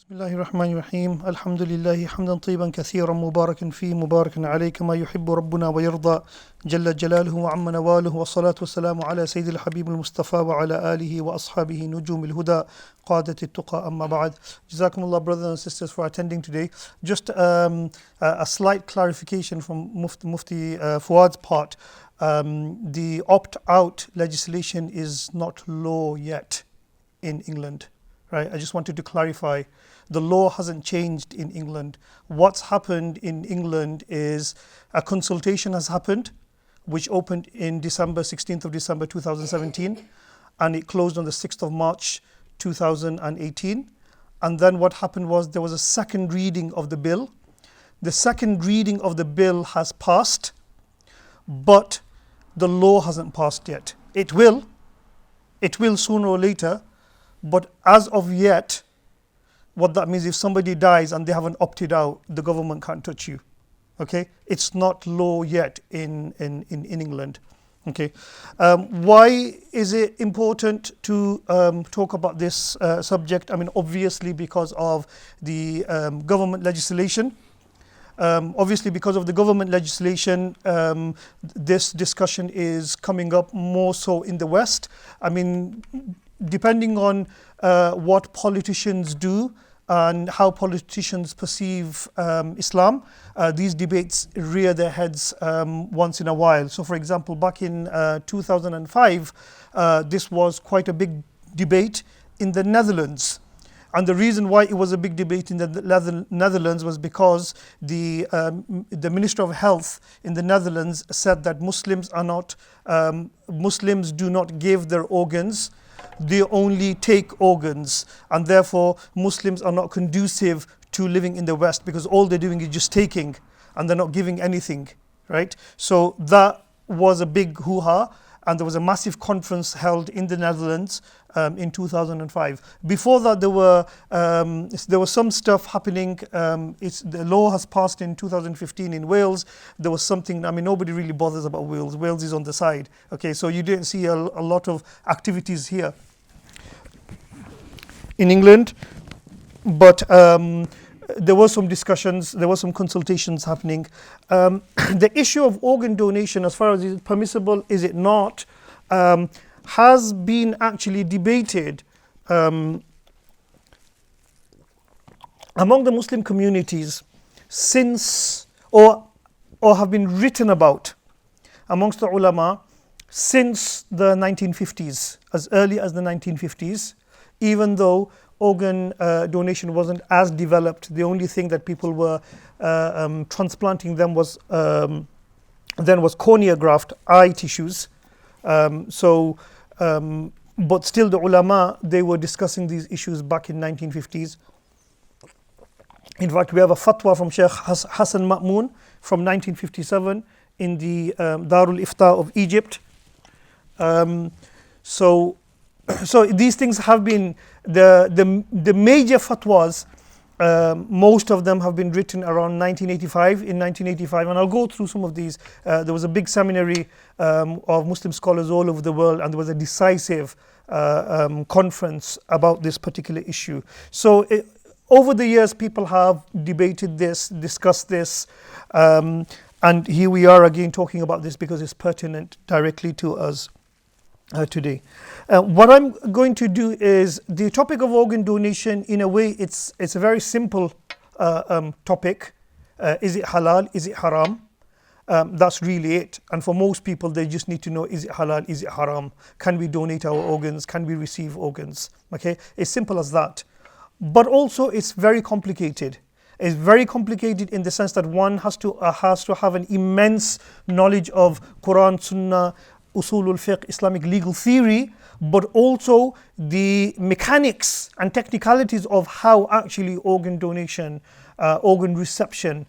بسم الله الرحمن الرحيم الحمد لله حمدا طيبا كثيرا مباركا فيه مباركا عليه كما يحب ربنا ويرضى جل جلاله وعم نواله والصلاة والسلام على سيد الحبيب المصطفى وعلى آله وأصحابه نجوم الهدى قادة التقى أما بعد. Jazakumullah, brothers and sisters, for attending today. Just a slight clarification from Mufti Fuad's part. The opt-out legislation is not law yet in England. Right? I just wanted to clarify. The law hasn't changed in England. What's happened in England is a consultation has happened, which opened in December, 16th of December 2017, and it closed on the 6th of March 2018. And then what happened was there was a second reading of the bill. The second reading of the bill has passed, but the law hasn't passed yet. It will sooner or later, but as of yet, what that means, if somebody dies and they haven't opted out, the government can't touch you. Okay, it's not law yet in England. Okay, why is it important to talk about this subject? I mean, obviously because of the government legislation. Obviously, because of the government legislation, this discussion is coming up more so in the West. I mean, depending on what politicians do and how politicians perceive Islam, these debates rear their heads once in a while. So, for example, back in 2005, this was quite a big debate in the Netherlands. And the reason why it was a big debate in the Netherlands was because the Minister of Health in the Netherlands said that Muslims do not give their organs, they only take organs, and therefore Muslims are not conducive to living in the West because all they're doing is just taking and they're not giving anything, right? So that was a big hoo-ha, and there was a massive conference held in the Netherlands in 2005. Before that, there was some stuff happening. The law has passed in 2015 in Wales. There was something. I mean, nobody really bothers about Wales. Wales is on the side. Okay, so you didn't see a lot of activities here in England, but there were some discussions, there were some consultations happening. The issue of organ donation, as far as is it permissible, is it not, has been actually debated among the Muslim communities since, or have been written about amongst the ulama since the 1950s, as early as the 1950s, even though organ donation wasn't as developed. The only thing that people were transplanting them was cornea graft, eye tissues. But still the ulama, they were discussing these issues back in 1950s. In fact, we have a fatwa from Sheikh Hassan Ma'mun from 1957 in the Darul Ifta of Egypt. So these things have been the major fatwas. Most of them have been written around 1985. In 1985, and I'll go through some of these. There was a big seminary of Muslim scholars all over the world, and there was a decisive conference about this particular issue. So over the years, people have debated this, discussed this, and here we are again talking about this because it's pertinent directly to us today. What I'm going to do is the topic of organ donation. In a way, it's a very simple topic. Is it halal? Is it haram? That's really it. And for most people, they just need to know: is it halal? Is it haram? Can we donate our organs? Can we receive organs? Okay, it's simple as that. But also, it's very complicated. It's very complicated in the sense that one has to have an immense knowledge of Quran, Sunnah, Usulul Fiqh, Islamic legal theory, but also the mechanics and technicalities of how actually organ donation, organ reception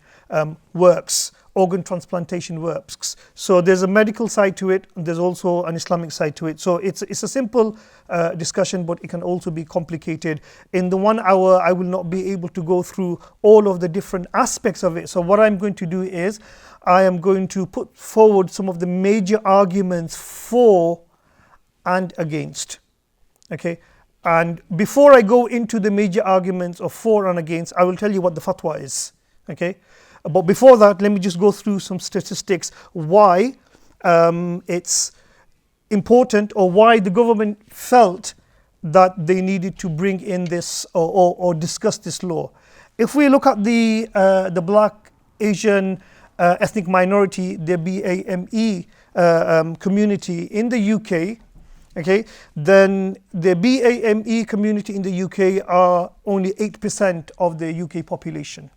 works, organ transplantation works. So there's a medical side to it, and there's also an Islamic side to it. So it's a simple discussion, but it can also be complicated. In the 1 hour, I will not be able to go through all of the different aspects of it. So what I'm going to do is I am going to put forward some of the major arguments for and against. Okay, And before I go into the major arguments of for and against, I will tell you what the fatwa is. Okay, but before that, let me just go through some statistics why it's important, or why the government felt that they needed to bring in this or discuss this law. If we look at the Black Asian ethnic minority, the BAME community in the UK, okay, then the BAME community in the UK are only 8% of the UK population.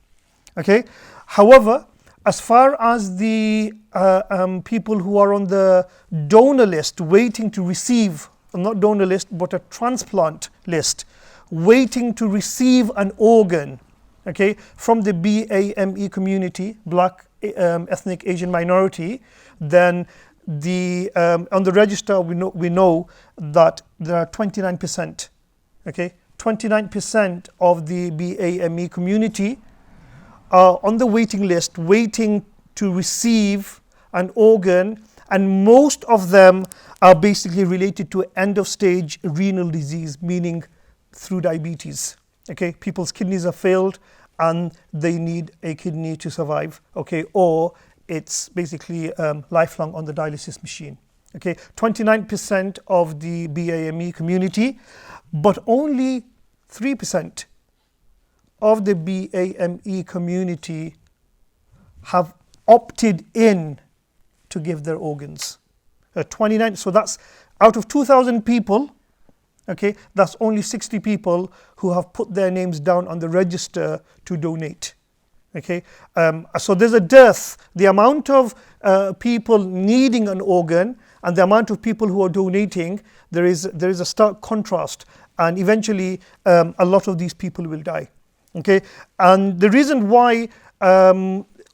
Okay, however, as far as the people who are on the donor list waiting to receive, not donor list, but a transplant list, waiting to receive an organ, okay, from the BAME community, Black ethnic Asian minority, then on the register we know that there are 29%, okay, 29% of the BAME community are on the waiting list, waiting to receive an organ, and most of them are basically related to end of stage renal disease, meaning through diabetes. Okay, people's kidneys have failed and they need a kidney to survive, okay, or it's basically lifelong on the dialysis machine. Okay, 29% of the BAME community, but only 3% of the BAME community have opted in to give their organs. 29, so that's out of 2,000 people, okay, that's only 60 people who have put their names down on the register to donate. Okay, so there's a dearth. The amount of people needing an organ and the amount of people who are donating, there is a stark contrast, and eventually a lot of these people will die. Okay, and the reason why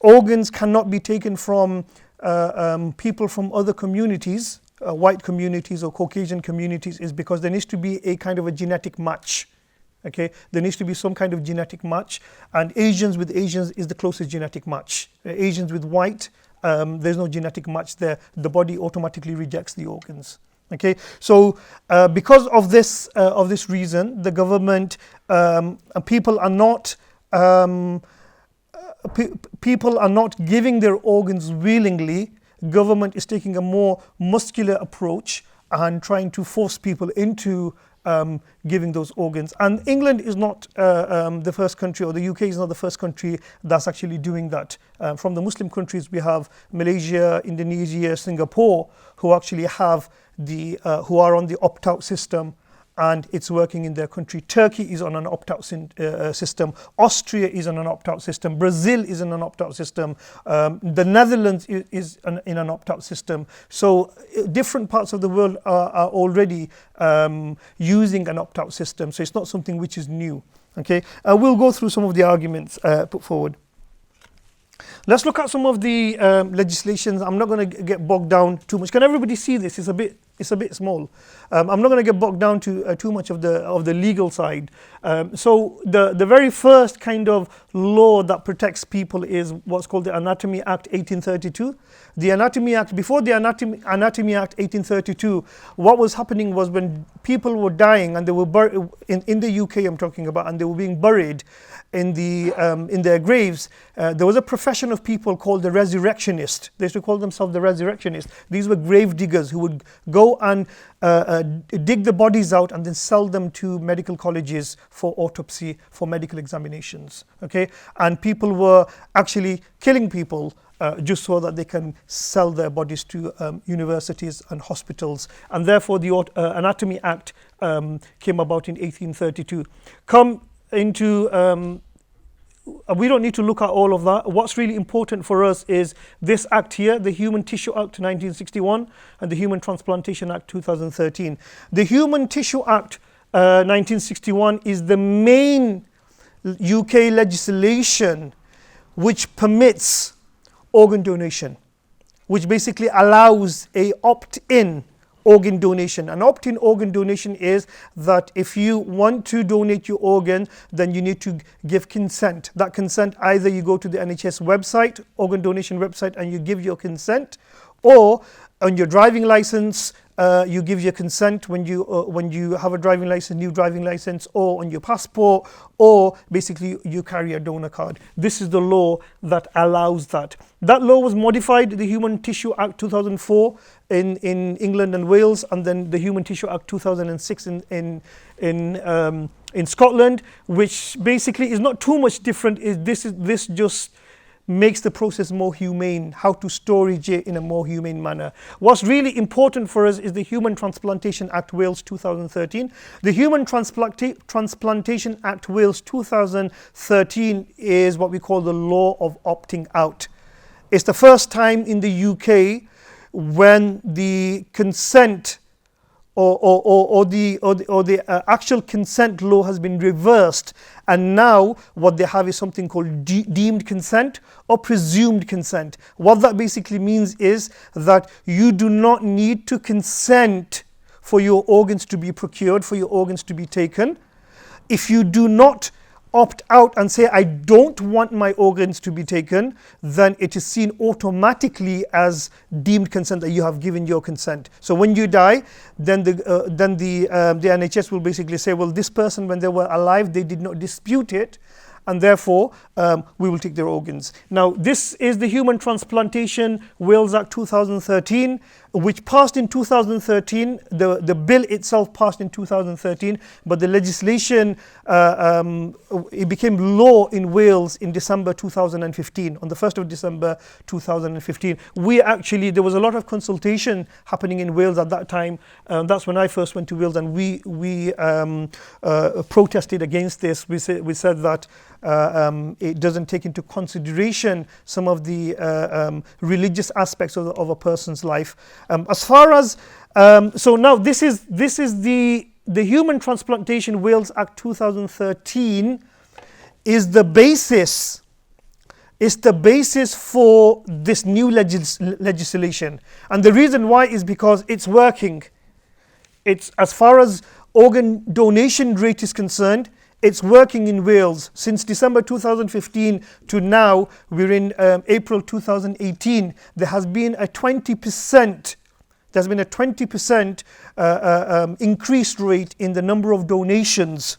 organs cannot be taken from people from other communities, white communities or Caucasian communities, is because there needs to be a kind of a genetic match. Okay, there needs to be some kind of genetic match, and Asians with Asians is the closest genetic match. Asians with white, there's no genetic match there. The body automatically rejects the organs. Okay, so because of this reason, the government, people are not giving their organs willingly. Government is taking a more muscular approach and trying to force people into giving those organs. And England is not the first country, or the UK is not the first country that's actually doing that. From the Muslim countries, we have Malaysia, Indonesia, Singapore, who actually have who are on the opt-out system, and it's working in their country. Turkey is on an opt-out system. Austria is on an opt-out system. Brazil is in an opt-out system. The Netherlands is in an opt-out system. So different parts of the world are already using an opt-out system. So it's not something which is new. Okay, we'll go through some of the arguments put forward. Let's look at some of the legislations. I'm not going to get bogged down too much. Can everybody see this? It's a bit small. I'm not going to get bogged down to too much of the legal side. So the very first kind of law that protects people is what's called the Anatomy Act 1832. The Anatomy Act, before the Anatomy Act 1832, what was happening was when people were dying and they were buried in the UK, I'm talking about, and they were being buried in their graves, there was a profession of people called the resurrectionists. They used to call themselves the resurrectionists. These were grave diggers who would go and dig the bodies out and then sell them to medical colleges for autopsy, for medical examinations. Okay, and people were actually killing people just so that they can sell their bodies to universities and hospitals, and therefore the Anatomy Act came about in 1832. We don't need to look at all of that. What's really important for us is this act here, the Human Tissue Act 1961 and the Human Transplantation Act 2013. The Human Tissue Act 1961 is the main UK legislation which permits organ donation, which basically allows a opt-in organ donation. An opt-in organ donation is that if you want to donate your organ, then you need to give consent. That consent, either you go to the NHS website, organ donation website, and you give your consent, Or on your driving license, you give your consent when you have a driving license, new driving license, or on your passport, or basically you carry a donor card. This is the law that allows that. That law was modified, the Human Tissue Act 2004 in England and Wales, and then the Human Tissue Act 2006 in Scotland, which basically is not too much different. This just makes the process more humane, how to storage it in a more humane manner. What's really important for us is the Human Transplantation Act Wales 2013. The Human Transplantation Act Wales 2013 is what we call the law of opting out. It's the first time in the UK when the consent or the actual consent law has been reversed, and now what they have is something called deemed consent or presumed consent. What that basically means is that you do not need to consent for your organs to be procured, for your organs to be taken. If you do not opt out and say, I don't want my organs to be taken, then it is seen automatically as deemed consent, that you have given your consent. So when you die, then the NHS will basically say, well, this person, when they were alive, they did not dispute it, and therefore we will take their organs. Now, this is the Human Transplantation Wales Act 2013, which passed in 2013. The bill itself passed in 2013, but the legislation, it became law in Wales in December 2015, on the 1st of December 2015. There was a lot of consultation happening in Wales at that time. That's when I first went to Wales, and we protested against this. We said that it doesn't take into consideration some of the religious aspects of a person's life. As far as so now this is the Human Transplantation Wales Act 2013 is the basis. It's the basis for this new legislation, and the reason why is because it's working. It's, as far as organ donation rate is concerned, it's working in Wales. Since December 2015 to now, we're in April 2018. There has been a 20%. There's been a 20% increased rate in the number of donations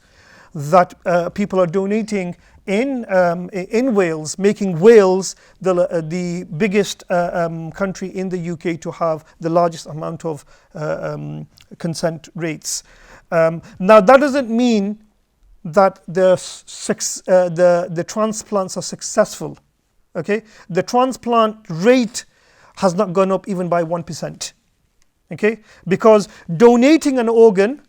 that people are donating in Wales, making Wales the biggest country in the UK to have the largest amount of consent rates. Now, that doesn't mean that the transplants are successful. Okay, the transplant rate has not gone up even by 1%. Okay, because donating an organ,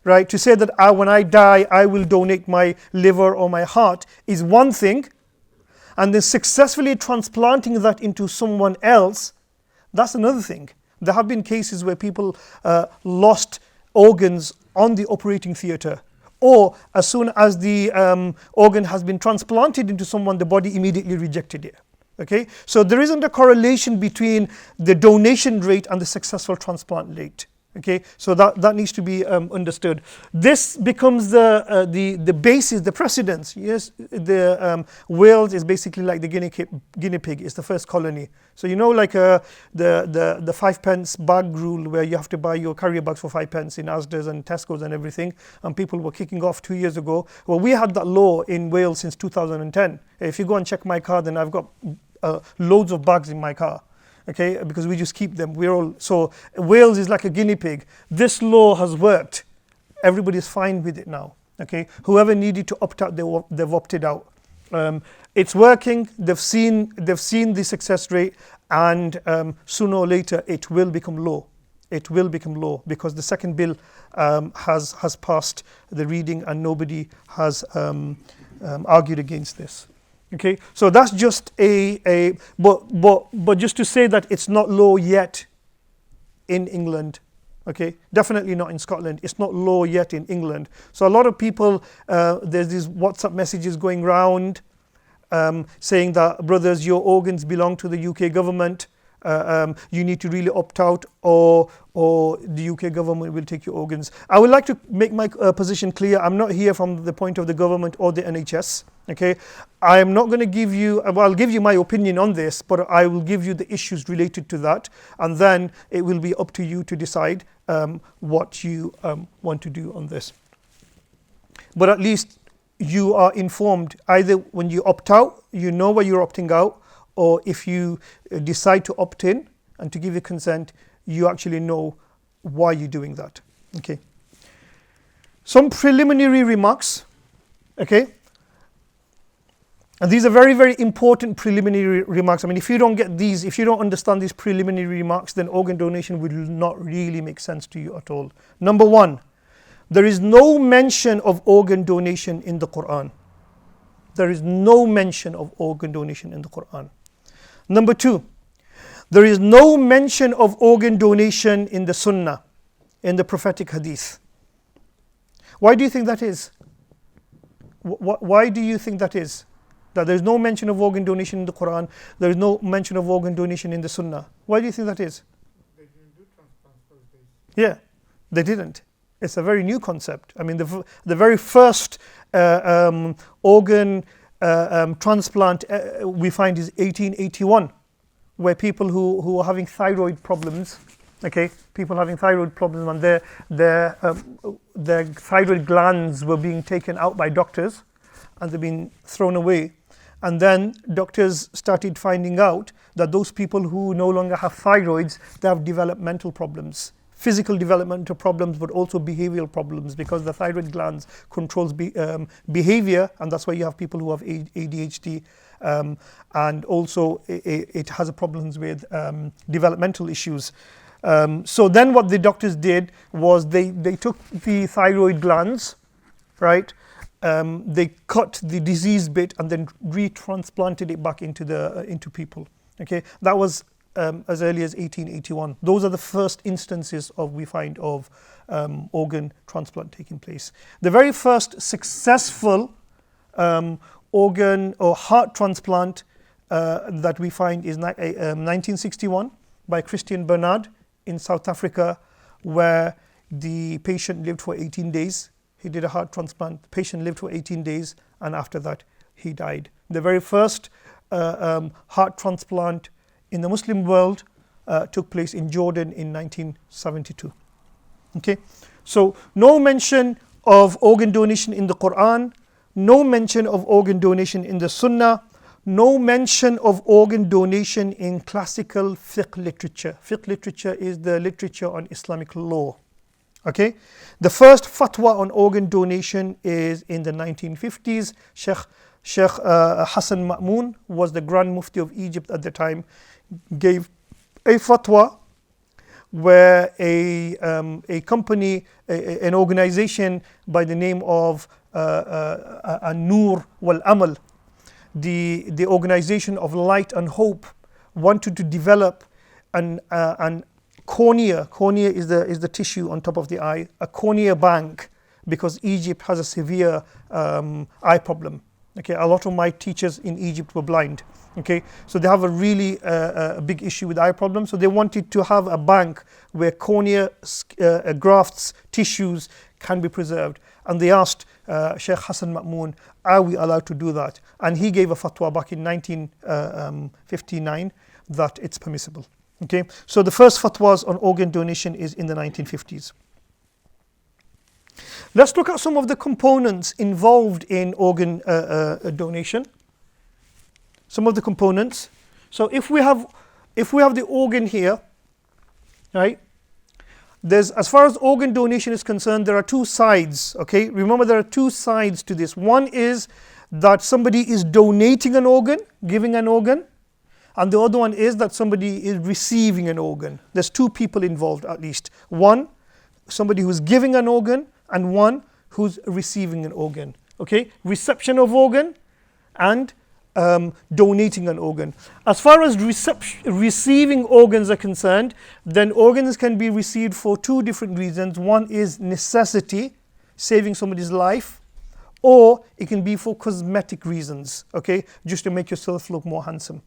right, to say that when I die I will donate my liver or my heart is one thing, and then successfully transplanting that into someone else, that's another thing. There have been cases where people lost organs on the operating theatre, or as soon as the organ has been transplanted into someone, the body immediately rejected it. Okay, so there isn't a correlation between the donation rate and the successful transplant rate. Okay, so that needs to be understood. This becomes the basis, the precedence. Yes, Wales is basically like the guinea pig. It's the first colony. So you know, like the 5p bag rule, where you have to buy your carrier bags for 5p in Asda's and Tesco's and everything, and people were kicking off 2 years ago. Well, we had that law in Wales since 2010. If you go and check my car, then I've got loads of bags in my car. Okay, because we just keep them. So Wales is like a guinea pig. This law has worked. Everybody's fine with it now. Okay, whoever needed to opt out, they've opted out. It's working. They've seen the success rate, and sooner or later it will become law. It will become law, because the second bill has passed the reading, and nobody has argued against this. Okay, so that's just but just to say that it's not law yet in England. Okay, definitely not in Scotland. It's not law yet in England. So a lot of people, there's these WhatsApp messages going round saying that, brothers, your organs belong to the UK government. you need to really opt out, or the UK government will take your organs. I would like to make my position clear. I'm not here from the point of the government or the NHS. Okay, I am not going to give you, well, I'll give you my opinion on this, but I will give you the issues related to that, and then it will be up to you to decide what you want to do on this. But at least you are informed. Either when you opt out, you know why you're opting out, or if you decide to opt in and to give your consent, you actually know why you're doing that. Okay. Some preliminary remarks. Okay. And these are very, very important preliminary remarks. I mean, if you don't get these, if you don't understand these preliminary remarks, then organ donation will not really make sense to you at all. Number one, there is no mention of organ donation in the Quran. There is no mention of organ donation in the Quran. Number two, there is no mention of organ donation in the Sunnah, in the prophetic hadith. Why do you think that is? Why do you think that is? That there is no mention of organ donation in the Quran, there is no mention of organ donation in the Sunnah. Why do you think that is? They didn't do transplants those days. Yeah, they didn't. It's a very new concept. I mean, the very first organ transplant we find is 1881, where people who are having thyroid problems, okay, people having thyroid problems, and their thyroid glands were being taken out by doctors, and they've been thrown away. And then doctors started finding out that those people who no longer have thyroids, they have developmental problems, physical developmental problems, but also behavioral problems, because the thyroid glands controls behavior, and that's why you have people who have ADHD, and also it has problems with developmental issues. So then what the doctors did was they took the thyroid glands, right? They cut the diseased bit and then retransplanted it back into people. Okay, that was as early as 1881. Those are the first instances we find of organ transplant taking place. The very first successful organ or heart transplant that we find is 1961 by Christian Bernard in South Africa, where the patient lived for 18 days. He did a heart transplant. The patient lived for 18 days, and after that, he died. The very first heart transplant in the Muslim world took place in Jordan in 1972. Okay, so no mention of organ donation in the Quran, no mention of organ donation in the Sunnah, no mention of organ donation in classical fiqh literature. Fiqh literature is the literature on Islamic law. Okay, the first fatwa on organ donation is in the 1950s. Sheikh Hassan Ma'mun was the Grand Mufti of Egypt at the time, gave a fatwa where a company, an organization by the name of An-Nur wal-Amal, the organization of light and hope, wanted to develop an cornea is the tissue on top of the eye, a cornea bank, because Egypt has a severe eye problem. Okay, a lot of my teachers in Egypt were blind. Okay, so they have a really big issue with eye problems. So they wanted to have a bank where cornea grafts, tissues can be preserved. And they asked Sheikh Hassan Ma'mun, are we allowed to do that? And he gave a fatwa back in 1959 that it's permissible. Okay, so the first fatwas on organ donation is in the 1950s. Let's look at some of the components involved in organ donation. Some of the components. So if we have the organ here, right? As far as organ donation is concerned, there are two sides. Okay, remember there are two sides to this. One is that somebody is donating an organ, giving an organ. And the other one is that somebody is receiving an organ. There's two people involved at least. One, somebody who's giving an organ, and one who's receiving an organ. Okay, reception of organ and donating an organ. As far as receiving organs are concerned, then organs can be received for two different reasons. One is necessity, saving somebody's life, or it can be for cosmetic reasons. Okay, just to make yourself look more handsome,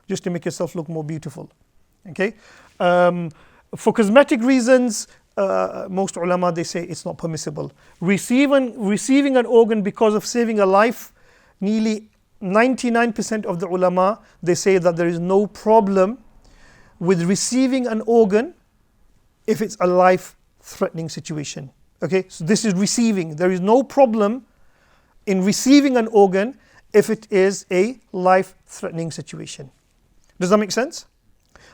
just to make yourself look more beautiful. Okay, for cosmetic reasons, most ulama they say it's not permissible. Receiving an organ because of saving a life, nearly 99% of the ulama they say that there is no problem with receiving an organ if it's a life-threatening situation. Okay, so this is receiving. There is no problem in receiving an organ if it is a life-threatening situation. Does that make sense?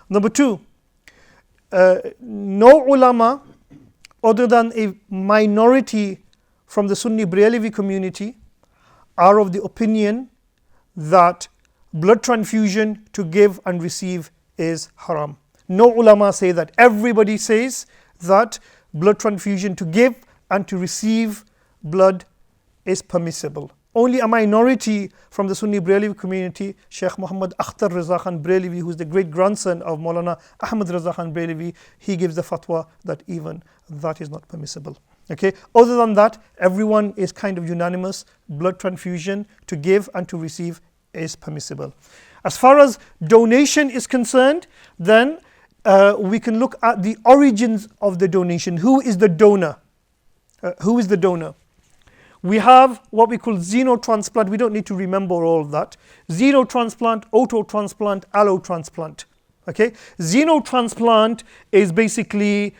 Number two, no ulama other than a minority from the Sunni Brahlevi community are of the opinion that blood transfusion to give and receive is haram. No ulama say that. Everybody says that blood transfusion to give and to receive blood is permissible. Only a minority from the Sunni Brahlevi community, Sheikh Muhammad Akhtar Raza Khan Brahlevi, who is the great grandson of Mawlana Ahmad Raza Khan Brahlevi, he gives the fatwa that even that is not permissible. Okay. Other than that, everyone is kind of unanimous. Blood transfusion to give and to receive is permissible. As far as donation is concerned, then we can look at the origins of the donation. Who is the donor? Who is the donor? We have what we call xenotransplant. We don't need to remember all of that. Xenotransplant, autotransplant, allotransplant. Okay, xenotransplant is basically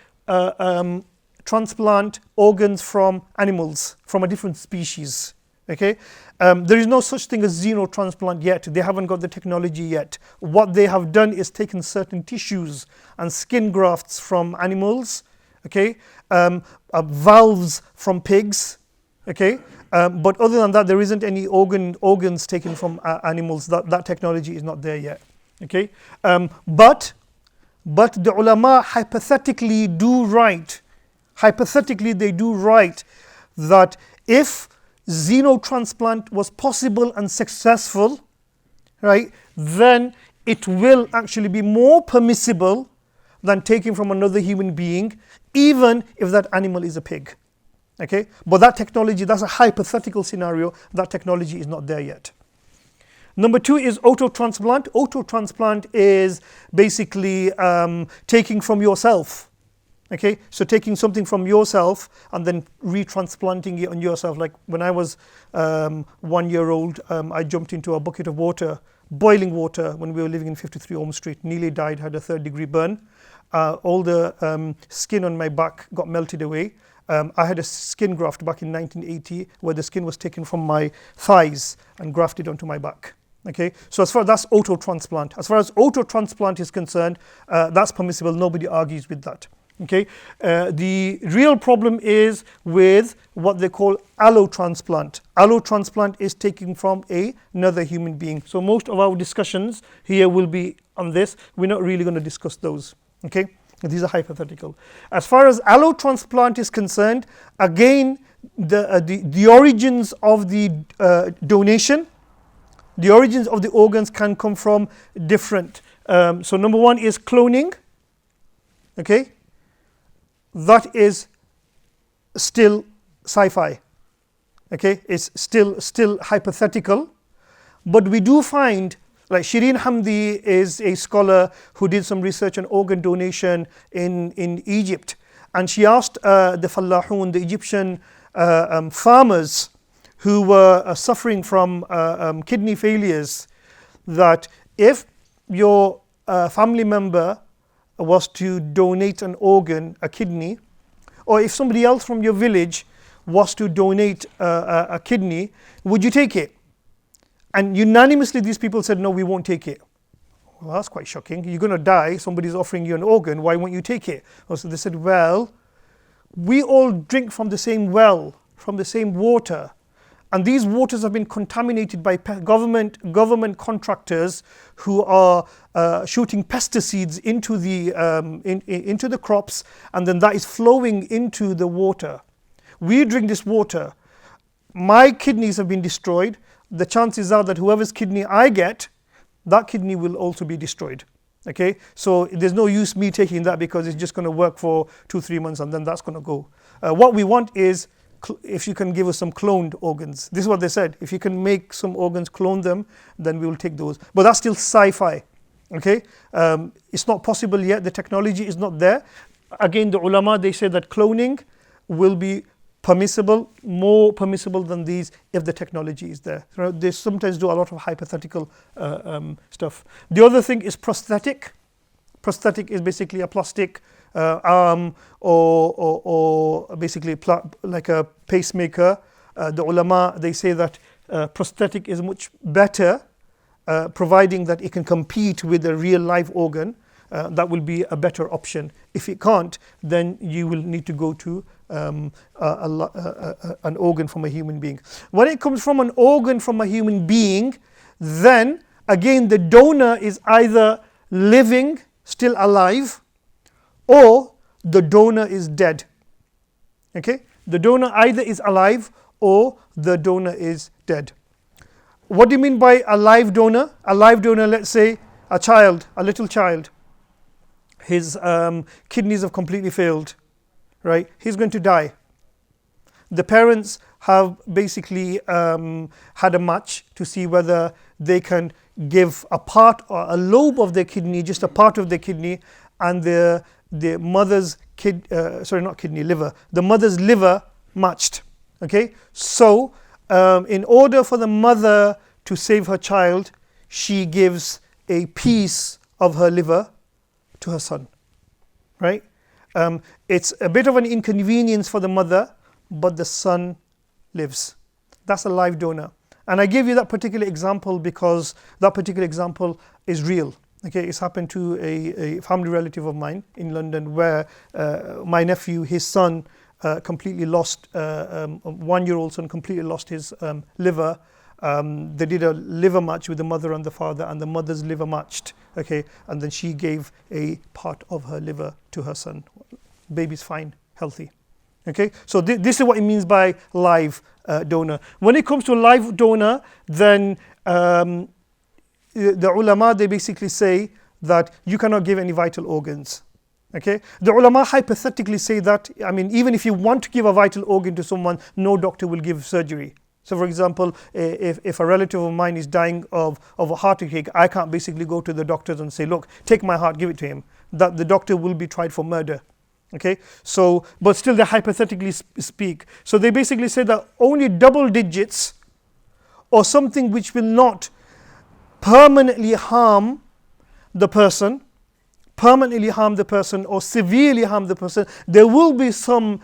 transplant organs from animals, from a different species. Okay, there is no such thing as xenotransplant yet. They haven't got the technology yet. What they have done is taken certain tissues and skin grafts from animals. Okay, valves from pigs. Okay, but other than that, there isn't any organs taken from animals. That technology is not there yet. Okay, but the ulama hypothetically do write. Hypothetically, they do write that if xenotransplant was possible and successful, right, then it will actually be more permissible than taking from another human being, even if that animal is a pig. Okay, but that technology, that's a hypothetical scenario. That technology is not there yet. Number two is autotransplant. Autotransplant is basically taking from yourself. Okay, so taking something from yourself and then retransplanting it on yourself. Like when I was 1 year old, I jumped into a bucket of water, boiling water, when we were living in 53 Elm Street. Nearly died, had a 3rd-degree burn. All the skin on my back got melted away. I had a skin graft back in 1980 where the skin was taken from my thighs and grafted onto my back. Okay, so as far as that's autotransplant. As far as autotransplant is concerned, that's permissible. Nobody argues with that. Okay, the real problem is with what they call allotransplant. Allotransplant is taking from another human being. So most of our discussions here will be on this. We're not really going to discuss those. Okay, these are hypothetical. As far as allotransplant is concerned, again, the origins of the donation, the origins of the organs can come from different. So number one is cloning. Okay, that is still sci-fi. Okay, it's still hypothetical, but we do find, like Shireen Hamdi is a scholar who did some research on organ donation in Egypt, and she asked the Fallahun, the Egyptian farmers who were suffering from kidney failures, that if your family member was to donate an organ, a kidney, or if somebody else from your village was to donate a kidney, would you take it? And unanimously these people said, no, we won't take it. Well, that's quite shocking. You're going to die, somebody's offering you an organ, why won't you take it? So they said, well, we all drink from the same well, from the same water, and these waters have been contaminated by government contractors who are shooting pesticides into the crops, and then that is flowing into the water. We drink this water. My kidneys have been destroyed. The chances are that whoever's kidney I get, that kidney will also be destroyed. Okay, so there's no use me taking that because it's just going to work for 2-3 months and then that's going to go. What we want is, if you can give us some cloned organs. This is what they said. If you can make some organs, clone them, then we will take those. But that's still sci-fi. Okay, it's not possible yet. The technology is not there. Again, the ulama, they say that cloning will be permissible, more permissible than these if the technology is there. So they sometimes do a lot of hypothetical stuff. The other thing is prosthetic. Prosthetic is basically a plastic arm or basically like a pacemaker. The ulama, they say that prosthetic is much better, providing that it can compete with a real live organ. That will be a better option. If it can't, then you will need to go to an organ from a human being. When it comes from an organ from a human being, then again the donor is either living, still alive, or the donor is dead. Okay, the donor either is alive or the donor is dead. What do you mean by a live donor? A live donor, let's say a child, a little child. His kidneys have completely failed, right? He's going to die. The parents have basically had a match to see whether they can give a part or a lobe of their kidney, just a part of their kidney, and the mother's liver. The mother's liver matched. Okay, so in order for the mother to save her child, she gives a piece of her liver to her son, right? It's a bit of an inconvenience for the mother, but the son lives. That's a live donor. And I give you that particular example because that particular example is real. Okay, it's happened to a family relative of mine in London where my nephew, his son, completely lost, 1-year-old son completely lost his liver. They did a liver match with the mother and the father, and the mother's liver matched. Okay, and then she gave a part of her liver to her son. Baby's fine, healthy. Okay, so this is what it means by live donor. When it comes to live donor, then the ulama, they basically say that you cannot give any vital organs. Okay, the ulama hypothetically say that, I mean, even if you want to give a vital organ to someone, no doctor will give surgery. So for example, if a relative of mine is dying of a heart attack, I can't basically go to the doctors and say, look, take my heart, give it to him. That the doctor will be tried for murder. Okay, so but still they hypothetically speak. So they basically say that only double digits or something which will not permanently harm the person or severely harm the person, there will be some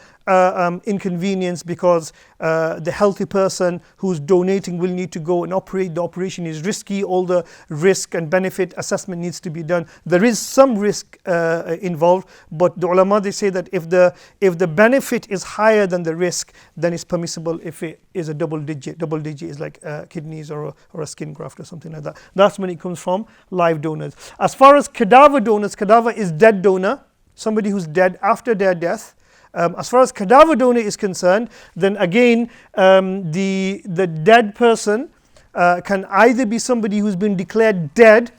inconvenience because the healthy person who's donating will need to go and operate. The operation is risky. All the risk and benefit assessment needs to be done. There is some risk involved, but the ulama, they say that if the benefit is higher than the risk, then it's permissible if it is a double digit. Double digit is like kidneys or a skin graft or something like that. That's when it comes from live donors. As far as cadaver donors, cadaver is dead donor, somebody who's dead after their death. As far as cadaver donor is concerned, then again, the dead person can either be somebody who's been declared dead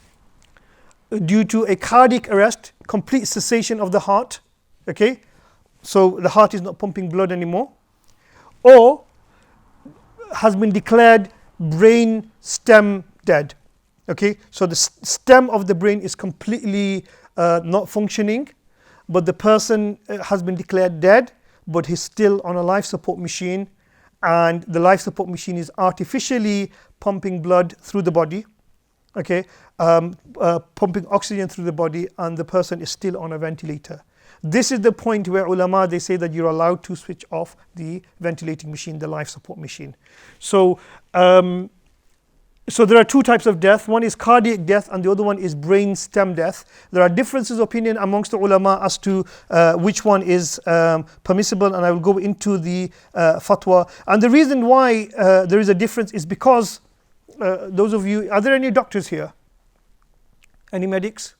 due to a cardiac arrest, complete cessation of the heart, okay, so the heart is not pumping blood anymore, or has been declared brain stem dead, okay, so the stem of the brain is completely not functioning, but the person has been declared dead, but he's still on a life support machine, and the life support machine is artificially pumping blood through the body, okay, pumping oxygen through the body, and the person is still on a ventilator. This is the point where ulama, they say that you're allowed to switch off the ventilating machine, the life support machine. So there are two types of death. One is cardiac death and the other one is brain stem death. There are differences of opinion amongst the ulama as to which one is permissible, and I will go into the fatwa. And the reason why there is a difference is because those of you, are there any doctors here? Any medics?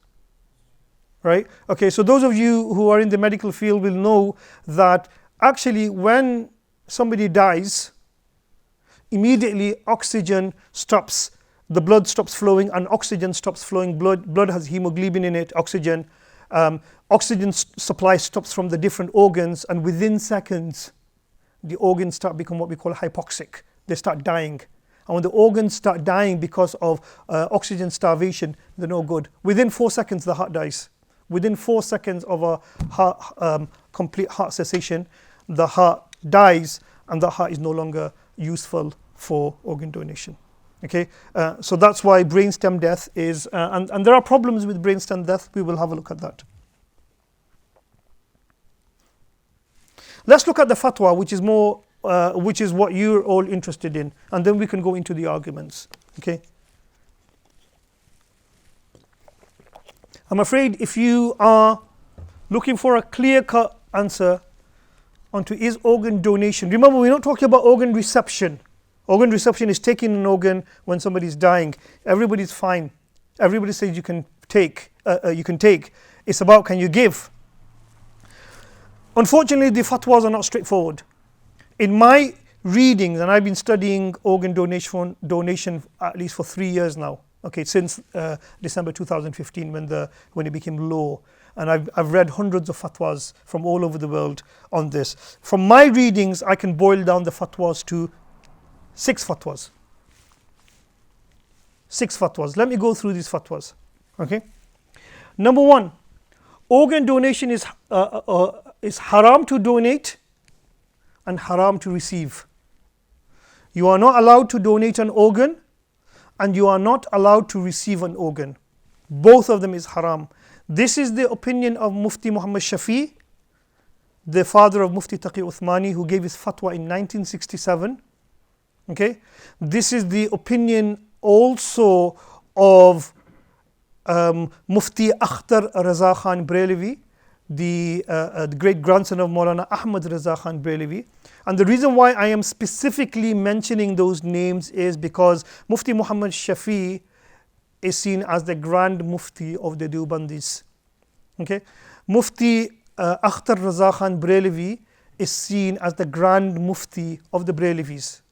Right? Okay, so those of you who are in the medical field will know that actually when somebody dies, immediately oxygen stops, the blood stops flowing and oxygen stops flowing. Blood has hemoglobin in it, oxygen. Oxygen supply stops from the different organs, and within seconds the organs start becoming what we call hypoxic. They start dying, And when the organs start dying because of oxygen starvation, they're no good. Within 4 seconds, the heart dies. Within 4 seconds of a complete heart cessation, the heart dies, and the heart is no longer useful for organ donation. Okay, so that's why brainstem death is, and there are problems with brainstem death. We will have a look at that. Let's look at the fatwa, which is more, which is what you're all interested in, and then we can go into the arguments. Okay. I'm afraid if you are looking for a clear-cut answer onto is organ donation. Remember, we're not talking about organ reception. Organ reception is taking an organ when somebody's dying. Everybody's fine. Everybody says you can take. It's about, can you give? Unfortunately, the fatwas are not straightforward. In my readings, and I've been studying organ donation at least for 3 years now. Okay, since December 2015 when it became law, and I've read hundreds of fatwas from all over the world on this. From my readings, I can boil down the fatwas to 6 fatwas. 6 fatwas. Let me go through these fatwas. Okay. Number 1, organ donation is haram to donate and haram to receive. You are not allowed to donate an organ, and you are not allowed to receive an organ. Both of them is haram. This is the opinion of Mufti Muhammad Shafi, the father of Mufti Taqi Uthmani, who gave his fatwa in 1967. Okay, this is the opinion also of Mufti Akhtar Raza Khan Brelvi, the great grandson of Mawlana Ahmad Raza Khan Brelvi. And the reason why I am specifically mentioning those names is because Mufti Muhammad Shafi is seen as the Grand Mufti of the Deobandis. Okay, Mufti Akhtar Raza Khan Brelvi is seen as the Grand Mufti of the Brelvis.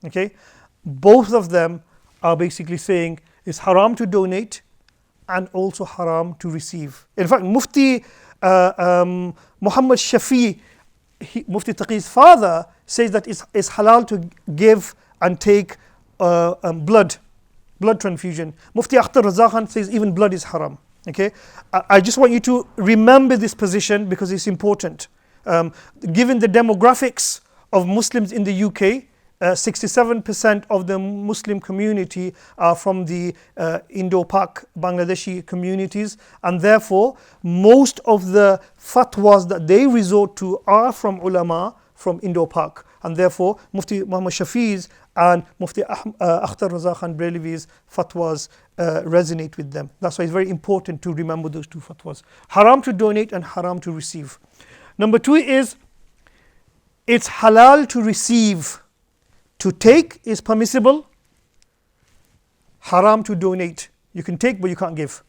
Okay, both of them are basically saying it's haram to donate and also haram to receive. In fact, Mufti Muhammad Shafi, Mufti Taqi's father, says that it's halal to give and take blood transfusion. Mufti Akhtar Raza Khan says even blood is haram. Okay, I just want you to remember this position because it's important. Given the demographics of Muslims in the UK, 67% of the Muslim community are from the Indo-Pak Bangladeshi communities, and therefore most of the fatwas that they resort to are from ulama from Indo-Pak, and therefore Mufti Muhammad Shafi's and Mufti Akhtar Raza Khan Brelvi's fatwas resonate with them. That's why it's very important to remember those 2 fatwas. Haram to donate and haram to receive. Number 2 is it's halal to receive. To take is permissible, haram to donate. You can take but you can't give.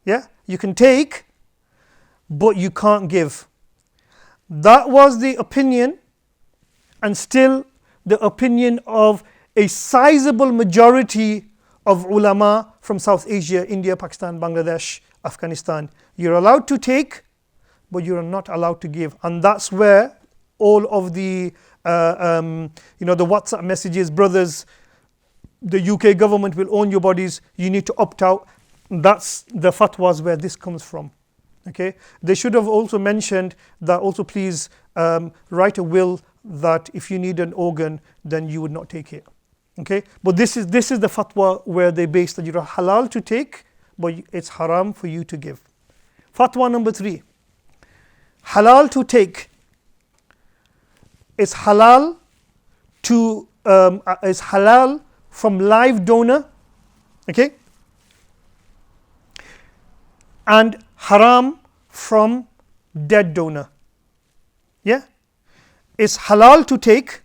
Yeah, you can take but you can't give. That was the opinion, and still the opinion of a sizable majority of ulama from South Asia, India, Pakistan, Bangladesh, Afghanistan. You're allowed to take but you're not allowed to give, and that's where all of the the WhatsApp messages, brothers, the UK government will own your bodies, you need to opt out. That's the fatwas where this comes from. Okay, they should have also mentioned that also please write a will that if you need an organ, then you would not take it. Okay, but this is the fatwa where they base that you're halal to take, but it's haram for you to give. Fatwa number 3, halal to take. It's halal to is halal from live donor, okay, and haram from dead donor. Yeah, it's halal to take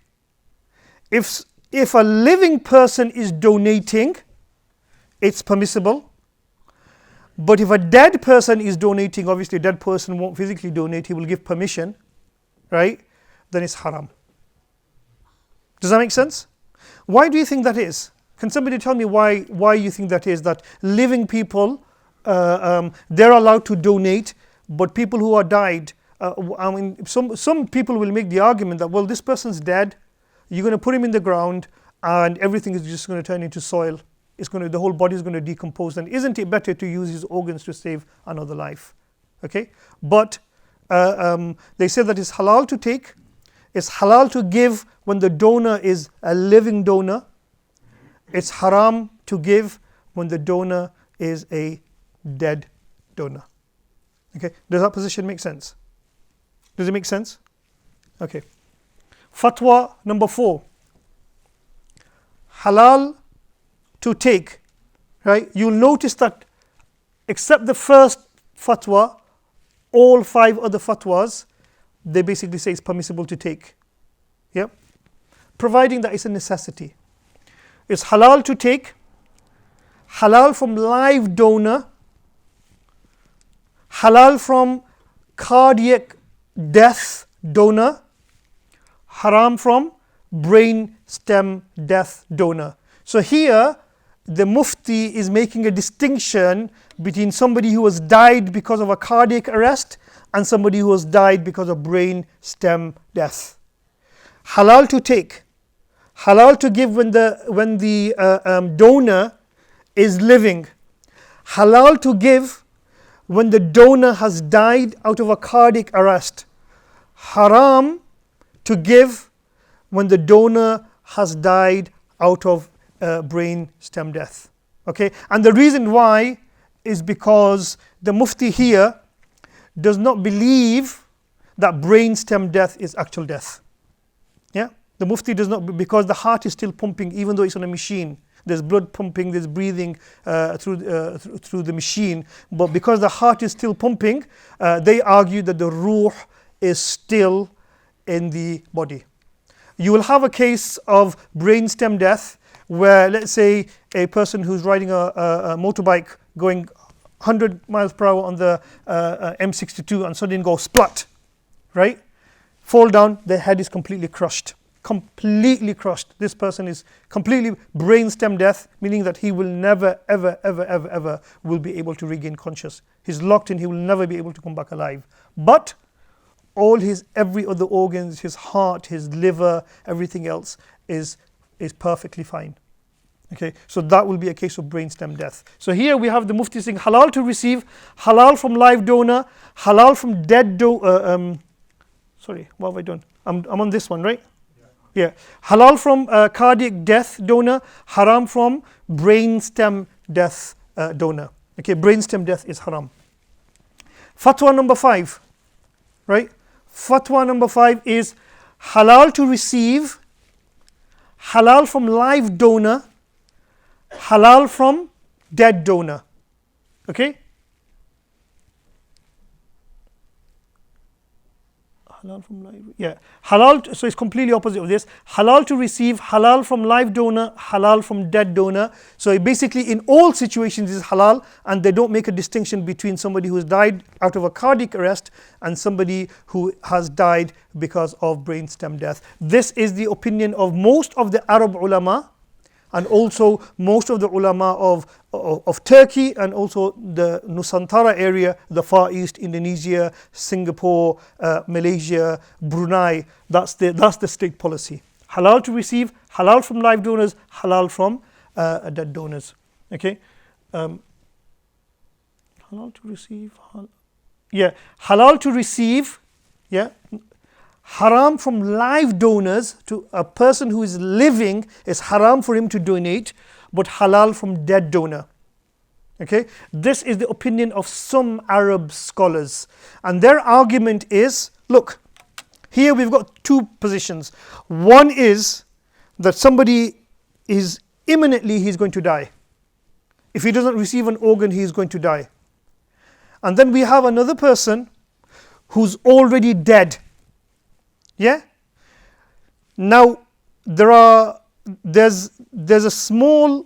if a living person is donating, it's permissible. But if a dead person is donating, obviously a dead person won't physically donate, he will give permission, right? Then it's haram. Does that make sense? Why do you think that is? Can somebody tell me why you think that is? That living people, they're allowed to donate, but people who are died, I mean, some people will make the argument that, well, this person's dead, you're going to put him in the ground, and everything is just going to turn into soil. The whole body is going to decompose. And isn't it better to use his organs to save another life? Okay, but they say that it's halal to take, it's halal to give when the donor is a living donor. It's haram to give when the donor is a dead donor. Okay, does that position make sense? Does it make sense? Okay. Fatwa number 4. Halal to take, right? You'll notice that except the first fatwa, all 5 other fatwas, they basically say it's permissible to take. Yeah? Providing that it's a necessity. It's halal to take, halal from live donor, halal from cardiac death donor, haram from brain stem death donor. So here the Mufti is making a distinction between somebody who has died because of a cardiac arrest and somebody who has died because of brain stem death. Halal to take, halal to give when the donor is living, halal to give when the donor has died out of a cardiac arrest, haram to give when the donor has died out of brain stem death. Okay, and the reason why is because the Mufti here does not believe that brain stem death is actual death. Yeah, the Mufti does not, because the heart is still pumping even though it's on a machine. There's blood pumping, there's breathing through the machine, but because the heart is still pumping, they argue that the ruh is still in the body. You will have a case of brain stem death where, let's say, a person who's riding a motorbike going 100 miles per hour on the M62 and suddenly go splat, right? Fall down, their head is completely crushed. Completely crushed. This person is completely brain stem death, meaning that he will never, ever will be able to regain conscious. He's locked in, he will never be able to come back alive. But all his every other organs, his heart, his liver, everything else is perfectly fine. Okay, so that will be a case of brain stem death. So here we have the Mufti saying halal to receive, halal from live donor, halal from dead donor. Sorry, what have I done? I'm on this one, right? Yeah. Halal from cardiac death donor, haram from brain stem death donor. Okay, brain stem death is haram. Fatwa number 5, right? Fatwa number 5 is halal to receive, halal from live donor, halal from dead donor. Okay? Halal from live, yeah. Halal, so it's completely opposite of this. Halal to receive, halal from live donor, halal from dead donor. So it basically in all situations is halal, and they don't make a distinction between somebody who has died out of a cardiac arrest and somebody who has died because of brain stem death. This is the opinion of most of the Arab ulama, and also most of the ulama of Turkey, and also the Nusantara area, the Far East, Indonesia, Singapore, Malaysia, Brunei. That's the state policy. Halal to receive, halal from live donors, halal from dead donors. Okay, halal to receive, halal to receive, yeah. Haram from live donors to a person who is living is haram for him to donate, but halal from dead donor. Okay, this is the opinion of some Arab scholars, and their argument is, look, here we've got 2 positions. One is that somebody is imminently, he's going to die. If he doesn't receive an organ, he is going to die. And then we have another person who's already dead. Yeah. Now there's a small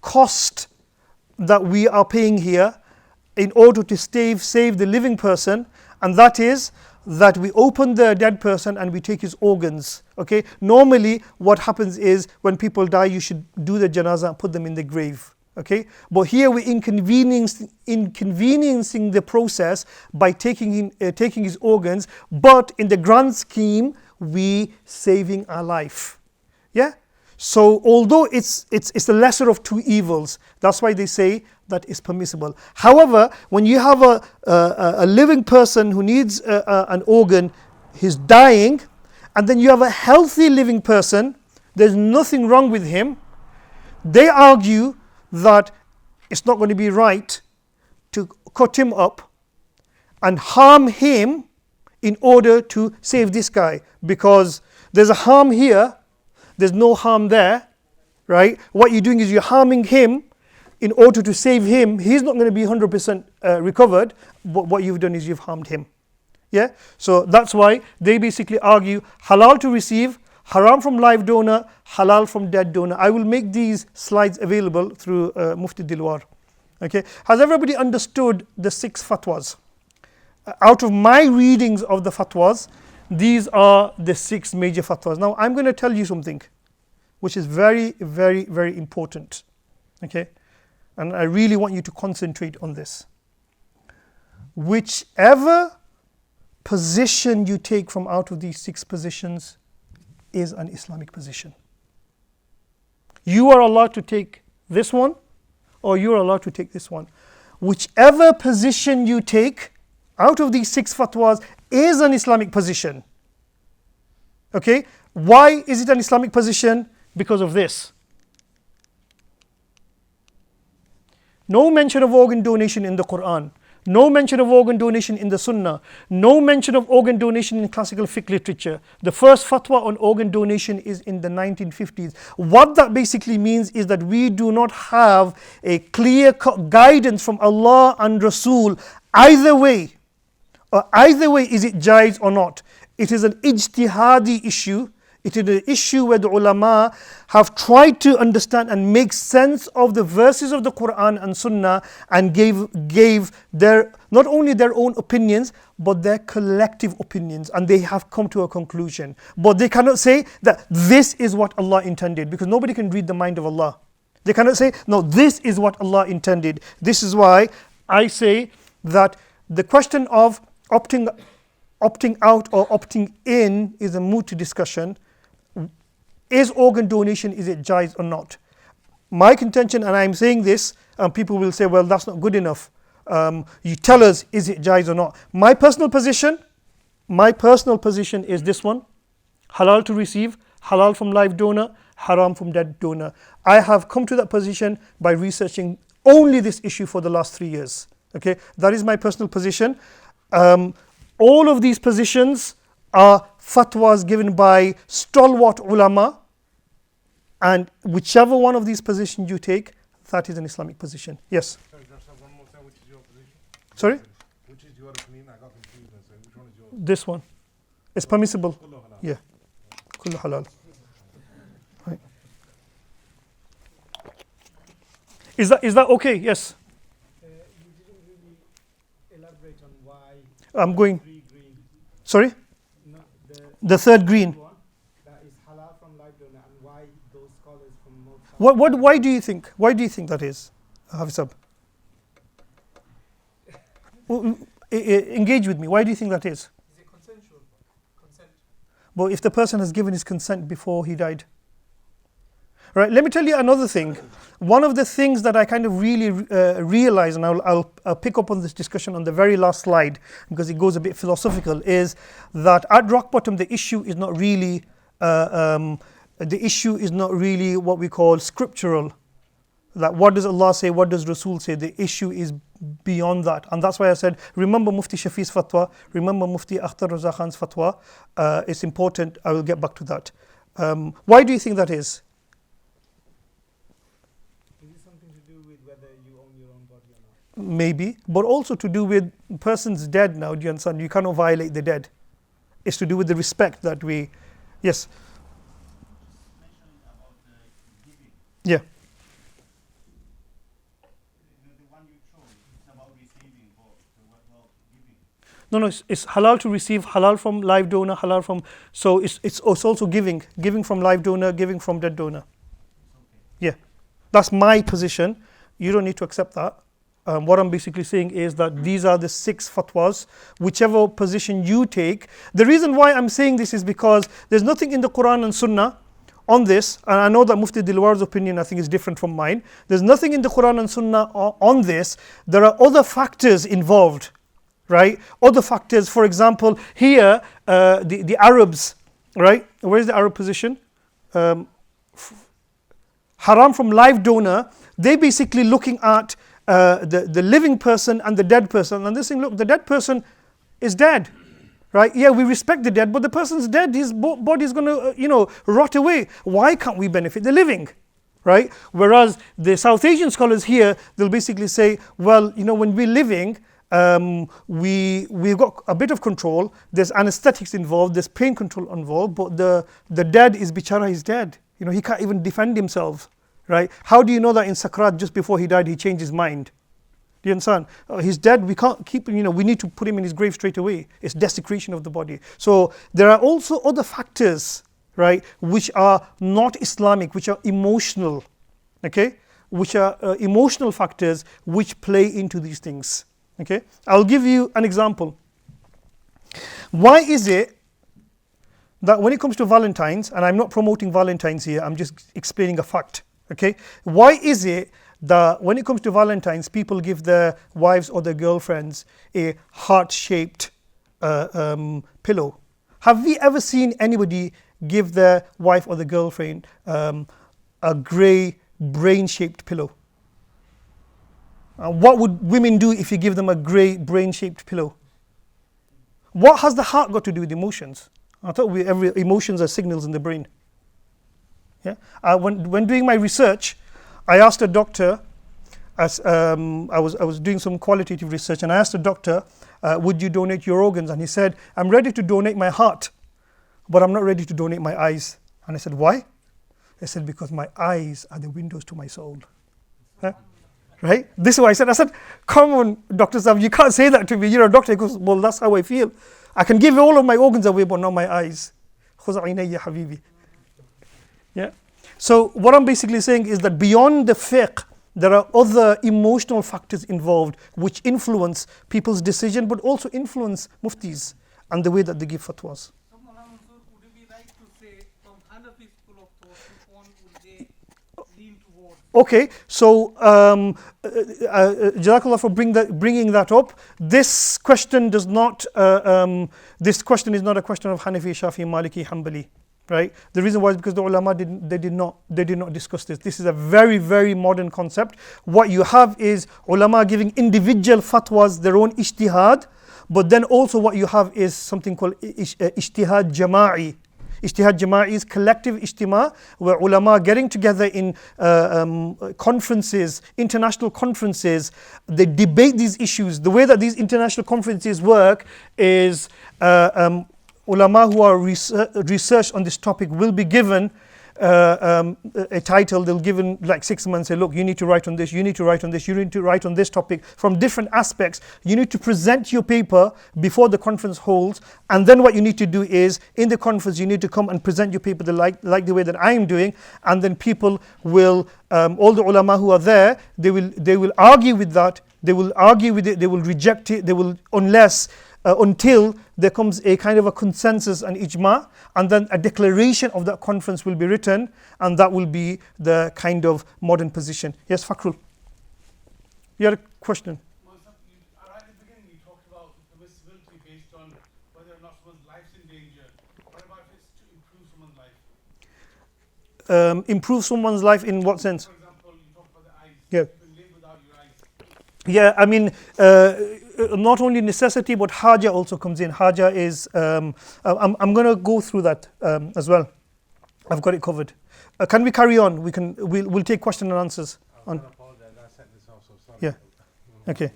cost that we are paying here in order to save the living person, and that is that we open the dead person and we take his organs. Okay. Normally, what happens is when people die, you should do the janazah and put them in the grave. Okay, but here we're inconveniencing the process by taking his organs, but in the grand scheme, we saving our life. Yeah. So although it's the lesser of two evils, that's why they say that it's permissible. However, when you have a living person who needs an organ, he's dying, and then you have a healthy living person, there's nothing wrong with him, they argue that it's not going to be right to cut him up and harm him in order to save this guy, because there's a harm here, there's no harm there, right? What you're doing is you're harming him in order to save him. He's not going to be 100% recovered, but what you've done is you've harmed him. Yeah, so that's why they basically argue halal to receive, haram from live donor, halal from dead donor. I will make these slides available through Mufti Dilwar. Okay, has everybody understood the 6 fatwas? Out of my readings of the fatwas, these are the 6 major fatwas. Now I'm going to tell you something which is very, very, very important. Okay, and I really want you to concentrate on this. Whichever position you take from out of these 6 positions is an Islamic position. You are allowed to take this one, or you are allowed to take this one. Whichever position you take out of these 6 fatwas is an Islamic position. Okay, why is it an Islamic position? Because of this. No mention of organ donation in the Quran. No mention of organ donation in the Sunnah. No mention of organ donation in classical fiqh literature. The first fatwa on organ donation is in the 1950s. What that basically means is that we do not have a clear-cut guidance from Allah and Rasul either way. Either way, is it jaiz or not? It is an ijtihadi issue. It is an issue where the ulama have tried to understand and make sense of the verses of the Quran and Sunnah, and gave their not only their own opinions but their collective opinions, and they have come to a conclusion. But they cannot say that this is what Allah intended, because nobody can read the mind of Allah. They cannot say, no, this is what Allah intended. This is why I say that the question of opting out or opting in is a moot discussion. Is organ donation, is it jaiz or not? My contention, and I'm saying this, and people will say, well, that's not good enough. You tell us, is it jaiz or not? My personal position is this one: halal to receive, halal from live donor, haram from dead donor. I have come to that position by researching only this issue for the last 3 years. Okay, that is my personal position. All of these positions are fatwas given by stalwart ulama, and whichever one of these positions you take, that is an Islamic position. Yes? Sorry, just have one more time. Which is your position? Sorry? Which is your opinion? I got confused. So which one is yours? This one. It's permissible. Kullu halal. Yeah. Kullu halal. Right. Is that okay? Yes. You didn't really elaborate on why. I'm going. Green. Sorry? No, The third green. one that is halal from live donor, and why those scholars from most. Why do you think? Why do you think that is, Hafizab? Engage with me. Why do you think that is? Is it consensual? Consent. Well, if the person has given his consent before he died. Right, let me tell you another thing. One of the things that I kind of really realize, and I'll pick up on this discussion on the very last slide because it goes a bit philosophical, is that at rock bottom the issue is not really what we call scriptural. That what does Allah say, what does Rasul say? The issue is beyond that, and that's why I said, remember Mufti Shafi's fatwa, remember Mufti Akhtar Raza Khan's fatwa. It's important. I will get back to that. Why do you think that is? Is it something to do with whether you own your own body or not? Maybe, but also to do with person's dead now. Do you understand? You cannot violate the dead. It's to do with the respect that we. Yes. Mentioning about giving. Yeah. The one you chose, it's about receiving or giving. No, it's halal to receive, halal from live donor, halal from. So it's also giving from live donor, giving from dead donor. Yeah, that's my position. You don't need to accept that. What I'm basically saying is that these are the 6 fatwas, whichever position you take. The reason why I'm saying this is because there's nothing in the Quran and Sunnah on this, and I know that Mufti Dilwar's opinion I think is different from mine. There's nothing in the Quran and Sunnah on this. There are other factors involved, right? Other factors, for example, here the Arabs, right? Where's the Arab position? Haram from live donor. They basically looking at the living person and the dead person, and they're saying, look, the dead person is dead. Right? Yeah, we respect the dead, but the person's dead. His body is going to, rot away. Why can't we benefit the living? Right? Whereas the South Asian scholars here, they'll basically say, well, when we're living, we've got a bit of control. There's anesthetics involved. There's pain control involved. But the dead is bichara. He's dead. He can't even defend himself. Right? How do you know that in Sakrat, just before he died, he changed his mind? Do you understand? He's dead, we can't keep him, we need to put him in his grave straight away. It's desecration of the body. So there are also other factors, right, which are not Islamic, which are emotional, okay? Which are emotional factors which play into these things, okay? I'll give you an example. Why is it that when it comes to Valentine's, and I'm not promoting Valentine's here, I'm just explaining a fact, okay? Why is it that when it comes to Valentine's, people give their wives or their girlfriends a heart-shaped pillow? Have we ever seen anybody give their wife or the girlfriend a grey brain-shaped pillow? What would women do if you give them a grey brain-shaped pillow? What has the heart got to do with emotions? I thought every emotions are signals in the brain. Yeah. When doing my research, I asked a doctor, as I was doing some qualitative research, and I asked the doctor, would you donate your organs? And he said, I'm ready to donate my heart, but I'm not ready to donate my eyes. And I said, why? He said, because my eyes are the windows to my soul. Huh? Right? This is what I said. I said, come on, Dr. Sam, you can't say that to me. You're a doctor. He goes, well, that's how I feel. I can give all of my organs away, but not my eyes. Yeah. So what I'm basically saying is that beyond the fiqh, there are other emotional factors involved which influence people's decision, but also influence muftis and the way that they give fatwas. So, Mawlana Mansur, would it be right to say from Hanafi school of thought, which one would they lean towards? Okay, so Jazakallah for bringing that up. This question does not. This question is not a question of Hanafi, Shafi, Maliki, Hanbali. Right? The reason why is because the ulama did not discuss this. This is a very, very modern concept. What you have is ulama giving individual fatwas, their own ijtihad, but then also what you have is something called ijtihad jama'i. Ijtihad jama'i is collective ijtima, where ulama getting together in conferences, international conferences, they debate these issues. The way that these international conferences work is ulama who are research on this topic will be given a title. They'll given like 6 months, say, look, you need to write on this, you need to write on this, you need to write on this topic from different aspects. You need to present your paper before the conference holds, and then what you need to do is in the conference you need to come and present your paper like the way that I am doing, and then people will all the ulama who are there, they will argue with that, they will argue with it, they will reject it, they will until there comes a kind of a consensus and ijma, and then a declaration of that conference will be written, and that will be the kind of modern position. Yes, Fakrul, you had a question? Right at the beginning you talked about permissibility based on whether or not someone's life's in danger. What about if it's to improve someone's life? Improve someone's life in what sense? For example, you talked about the eyes. Yeah. You can live without your eyes. Yeah, I mean, not only necessity, but haja also comes in. Haja is, I'm going to go through that as well. I've got it covered. Can we carry on? We'll take question and answers. I apologize, I set this off, so sorry. Yeah. Okay.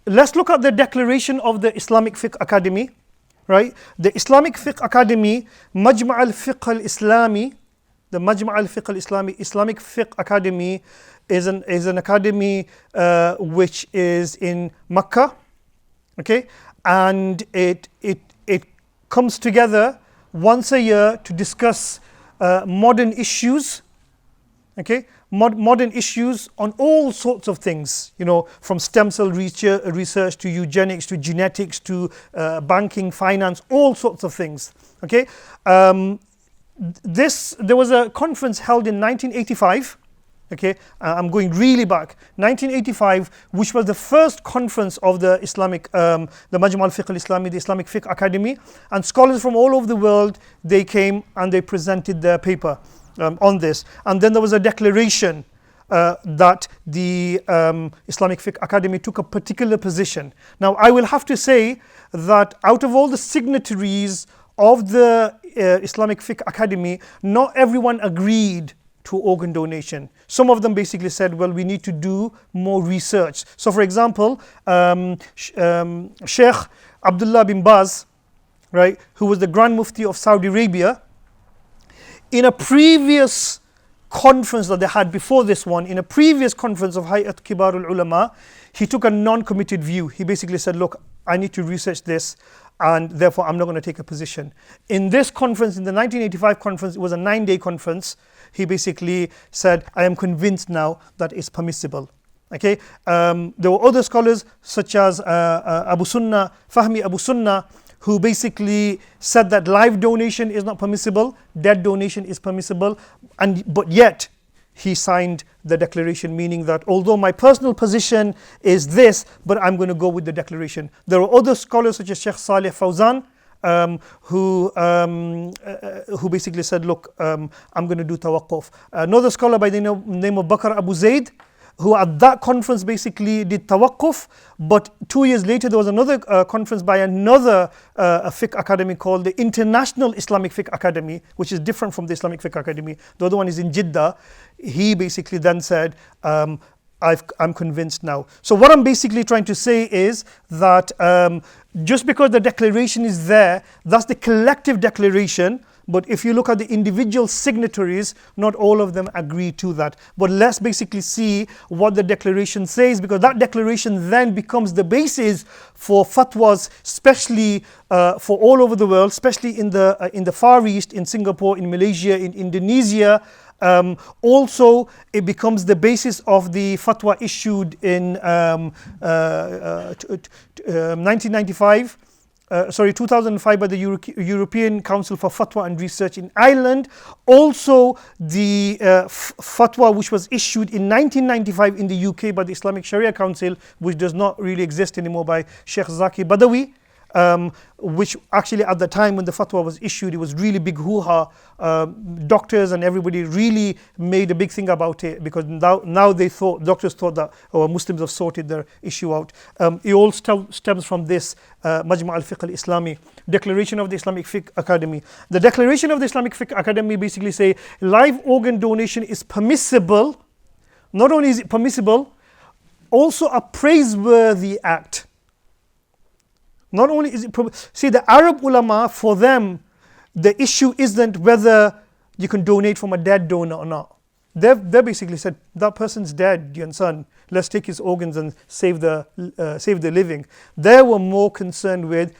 Let's look at the declaration of the Islamic Fiqh Academy, right? The Islamic Fiqh Academy, Majma' al-Fiqh al-Islami, the Majma' al-Fiqh al-Islami, Islamic Fiqh Academy is an academy which is in Makkah, okay, and it comes together once a year to discuss modern issues, okay, modern issues on all sorts of things, from stem cell research to eugenics to genetics to banking, finance, all sorts of things, okay. there was a conference held in 1985. Okay, I'm going really back. 1985, which was the first conference of the Islamic, the Majma' al-Fiqh al-Islami, the Islamic Fiqh Academy, and scholars from all over the world, they came and they presented their paper on this. And then there was a declaration that the Islamic Fiqh Academy took a particular position. Now, I will have to say that out of all the signatories of the Islamic Fiqh Academy, not everyone agreed to organ donation. Some of them basically said, well, we need to do more research. So for example, Sheikh Abdullah bin Baz, right, who was the Grand Mufti of Saudi Arabia, in a previous conference that they had before this one, in a previous conference of Hayat Kibar al-Ulama, he took a non-committed view. He basically said, look, I need to research this, and therefore I'm not going to take a position. In this conference, in the 1985 conference, it was a 9-day conference. He basically said, I am convinced now that it's permissible. Okay, there were other scholars such as Abu Sunnah, Fahmi Abu Sunnah, who basically said that live donation is not permissible, dead donation is permissible, but yet he signed the declaration, meaning that although my personal position is this, but I'm going to go with the declaration. There are other scholars such as Sheikh Saleh Fawzan, who basically said, look, I'm going to do tawaqquf. Another scholar by the name of Bakr Abu Zaid, who at that conference basically did tawaqquf, but 2 years later there was another conference by another fiqh academy called the International Islamic Fiqh Academy, which is different from the Islamic Fiqh Academy. The other one is in Jeddah. He basically then said, I'm convinced now. So what I'm basically trying to say is that just because the declaration is there, that's the collective declaration. But if you look at the individual signatories, not all of them agree to that. But let's basically see what the declaration says, because that declaration then becomes the basis for fatwas, especially for all over the world, especially in the Far East, in Singapore, in Malaysia, in Indonesia. Also, it becomes the basis of the fatwa issued in 1995. 2005 by the European Council for Fatwa and Research in Ireland. Also, the fatwa which was issued in 1995 in the UK by the Islamic Sharia Council, which does not really exist anymore, by Sheikh Zaki Badawi, which actually at the time when the fatwa was issued, it was really big hoo-ha. Doctors and everybody really made a big thing about it, because now doctors thought that Muslims have sorted their issue out. It all stems from this Majma' al-Fiqh al-Islami, Declaration of the Islamic Fiqh Academy. The Declaration of the Islamic Fiqh Academy basically say live organ donation is permissible. Not only is it permissible, also a praiseworthy act. Not only is it see, the Arab ulama, for them, the issue isn't whether you can donate from a dead donor or not. They basically said, that person's dead, you understand? Let's take his organs and save the living. They were more concerned with,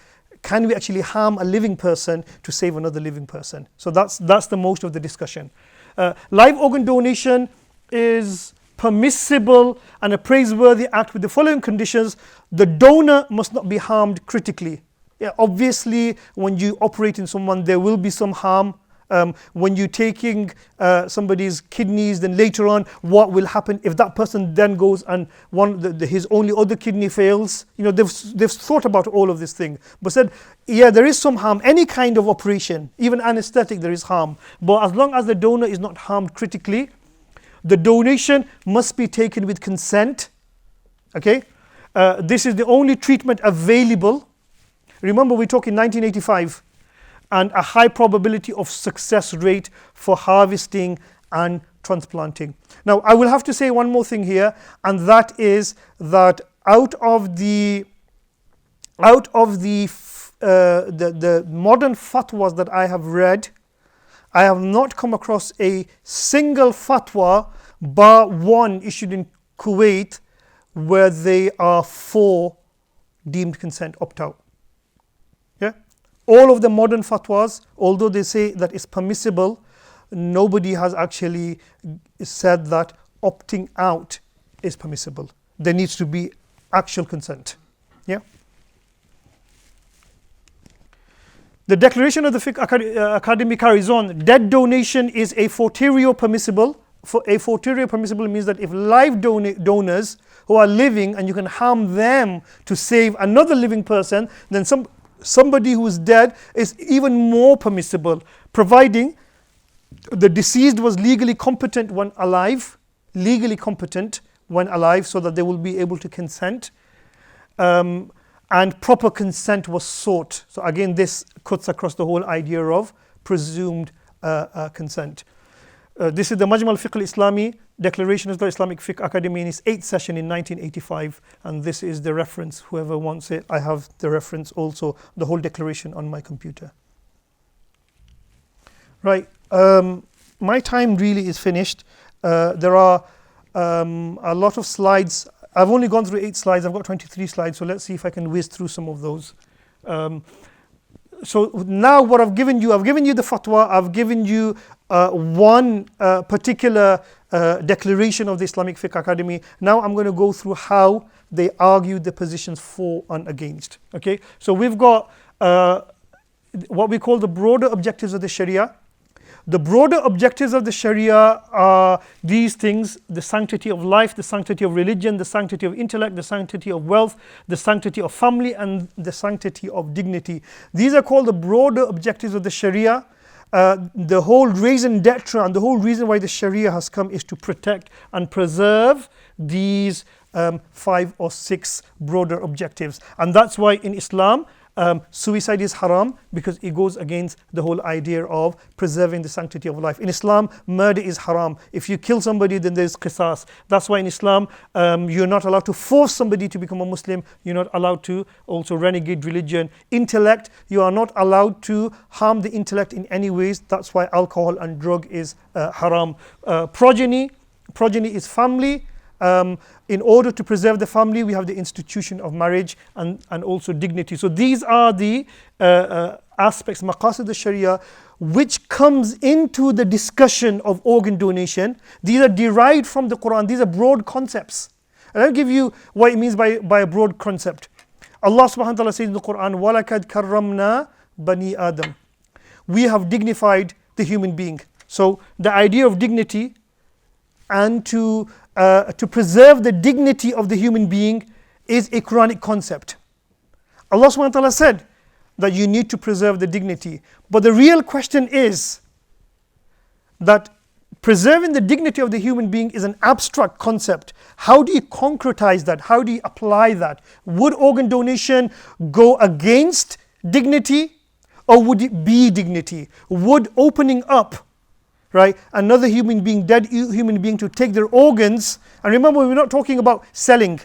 can we actually harm a living person to save another living person? So that's the most of the discussion. Live organ donation is permissible and a praiseworthy act with the following conditions. The donor must not be harmed critically. Yeah, obviously, when you operate in someone, there will be some harm. When you're taking somebody's kidneys, then later on, what will happen if that person then goes and his only other kidney fails? You know, they've thought about all of this thing, but said, yeah, there is some harm. Any kind of operation, even anesthetic, there is harm. But as long as the donor is not harmed critically, the donation must be taken with consent. Okay, this is the only treatment available. Remember, we talk in 1985, and a high probability of success rate for harvesting and transplanting. Now, I will have to say one more thing here, and that is that out of the modern fatwas that I have read, I have not come across a single fatwa bar one issued in Kuwait where they are for deemed consent opt-out. Yeah, all of the modern fatwas, although they say that it's permissible, nobody has actually said that opting out is permissible. There needs to be actual consent. Yeah. The declaration of the Fiqh Academy carries on. Dead donation is a fortiori permissible. For a fortiori permissible means that if live donors who are living and you can harm them to save another living person, then somebody who is dead is even more permissible, providing the deceased was legally competent when alive, so that they will be able to consent, and proper consent was sought. So again, this cuts across the whole idea of presumed consent. This is the Majma al-Fiqh al-Islami, Declaration of the Islamic Fiqh Academy in its 8th session in 1985, and this is the reference. Whoever wants it, I have the reference also, the whole declaration on my computer. Right, my time really is finished. There are a lot of slides. I've only gone through 8 slides, I've got 23 slides, so let's see if I can whiz through some of those. So now what I've given you the fatwa, I've given you one particular declaration of the Islamic Fiqh Academy. Now I'm going to go through how they argued the positions for and against. Okay, so we've got what we call the broader objectives of the Sharia. The broader objectives of the Sharia are these things: the sanctity of life, the sanctity of religion, the sanctity of intellect, the sanctity of wealth, the sanctity of family, and the sanctity of dignity. These are called the broader objectives of the Sharia. The whole raison d'etre and the whole reason why the Sharia has come is to protect and preserve these 5 or 6 broader objectives. And that's why in Islam, suicide is haram, because it goes against the whole idea of preserving the sanctity of life. In Islam, murder is haram. If you kill somebody, then there's qisas. That's why in Islam, you're not allowed to force somebody to become a Muslim. You're not allowed to also renegade religion. Intellect, you are not allowed to harm the intellect in any ways. That's why alcohol and drug is haram. Progeny is family. In order to preserve the family, we have the institution of marriage and also dignity. So these are the aspects, maqasid al-Sharia, which comes into the discussion of organ donation. These are derived from the Quran. These are broad concepts. And I'll give you what it means by a broad concept. Allah subhanahu wa ta'ala says in the Quran, وَلَكَدْ كَرَّمْنَا بَنِي آدَمَ. We have dignified the human being. So the idea of dignity and to preserve the dignity of the human being is a Quranic concept. Allah subhanahu wa ta'ala said that you need to preserve the dignity. But the real question is that preserving the dignity of the human being is an abstract concept. How do you concretize that? How do you apply that? Would organ donation go against dignity, or would it be dignity? Would opening up, right, another human being, dead human being, to take their organs, and remember, we're not talking about selling,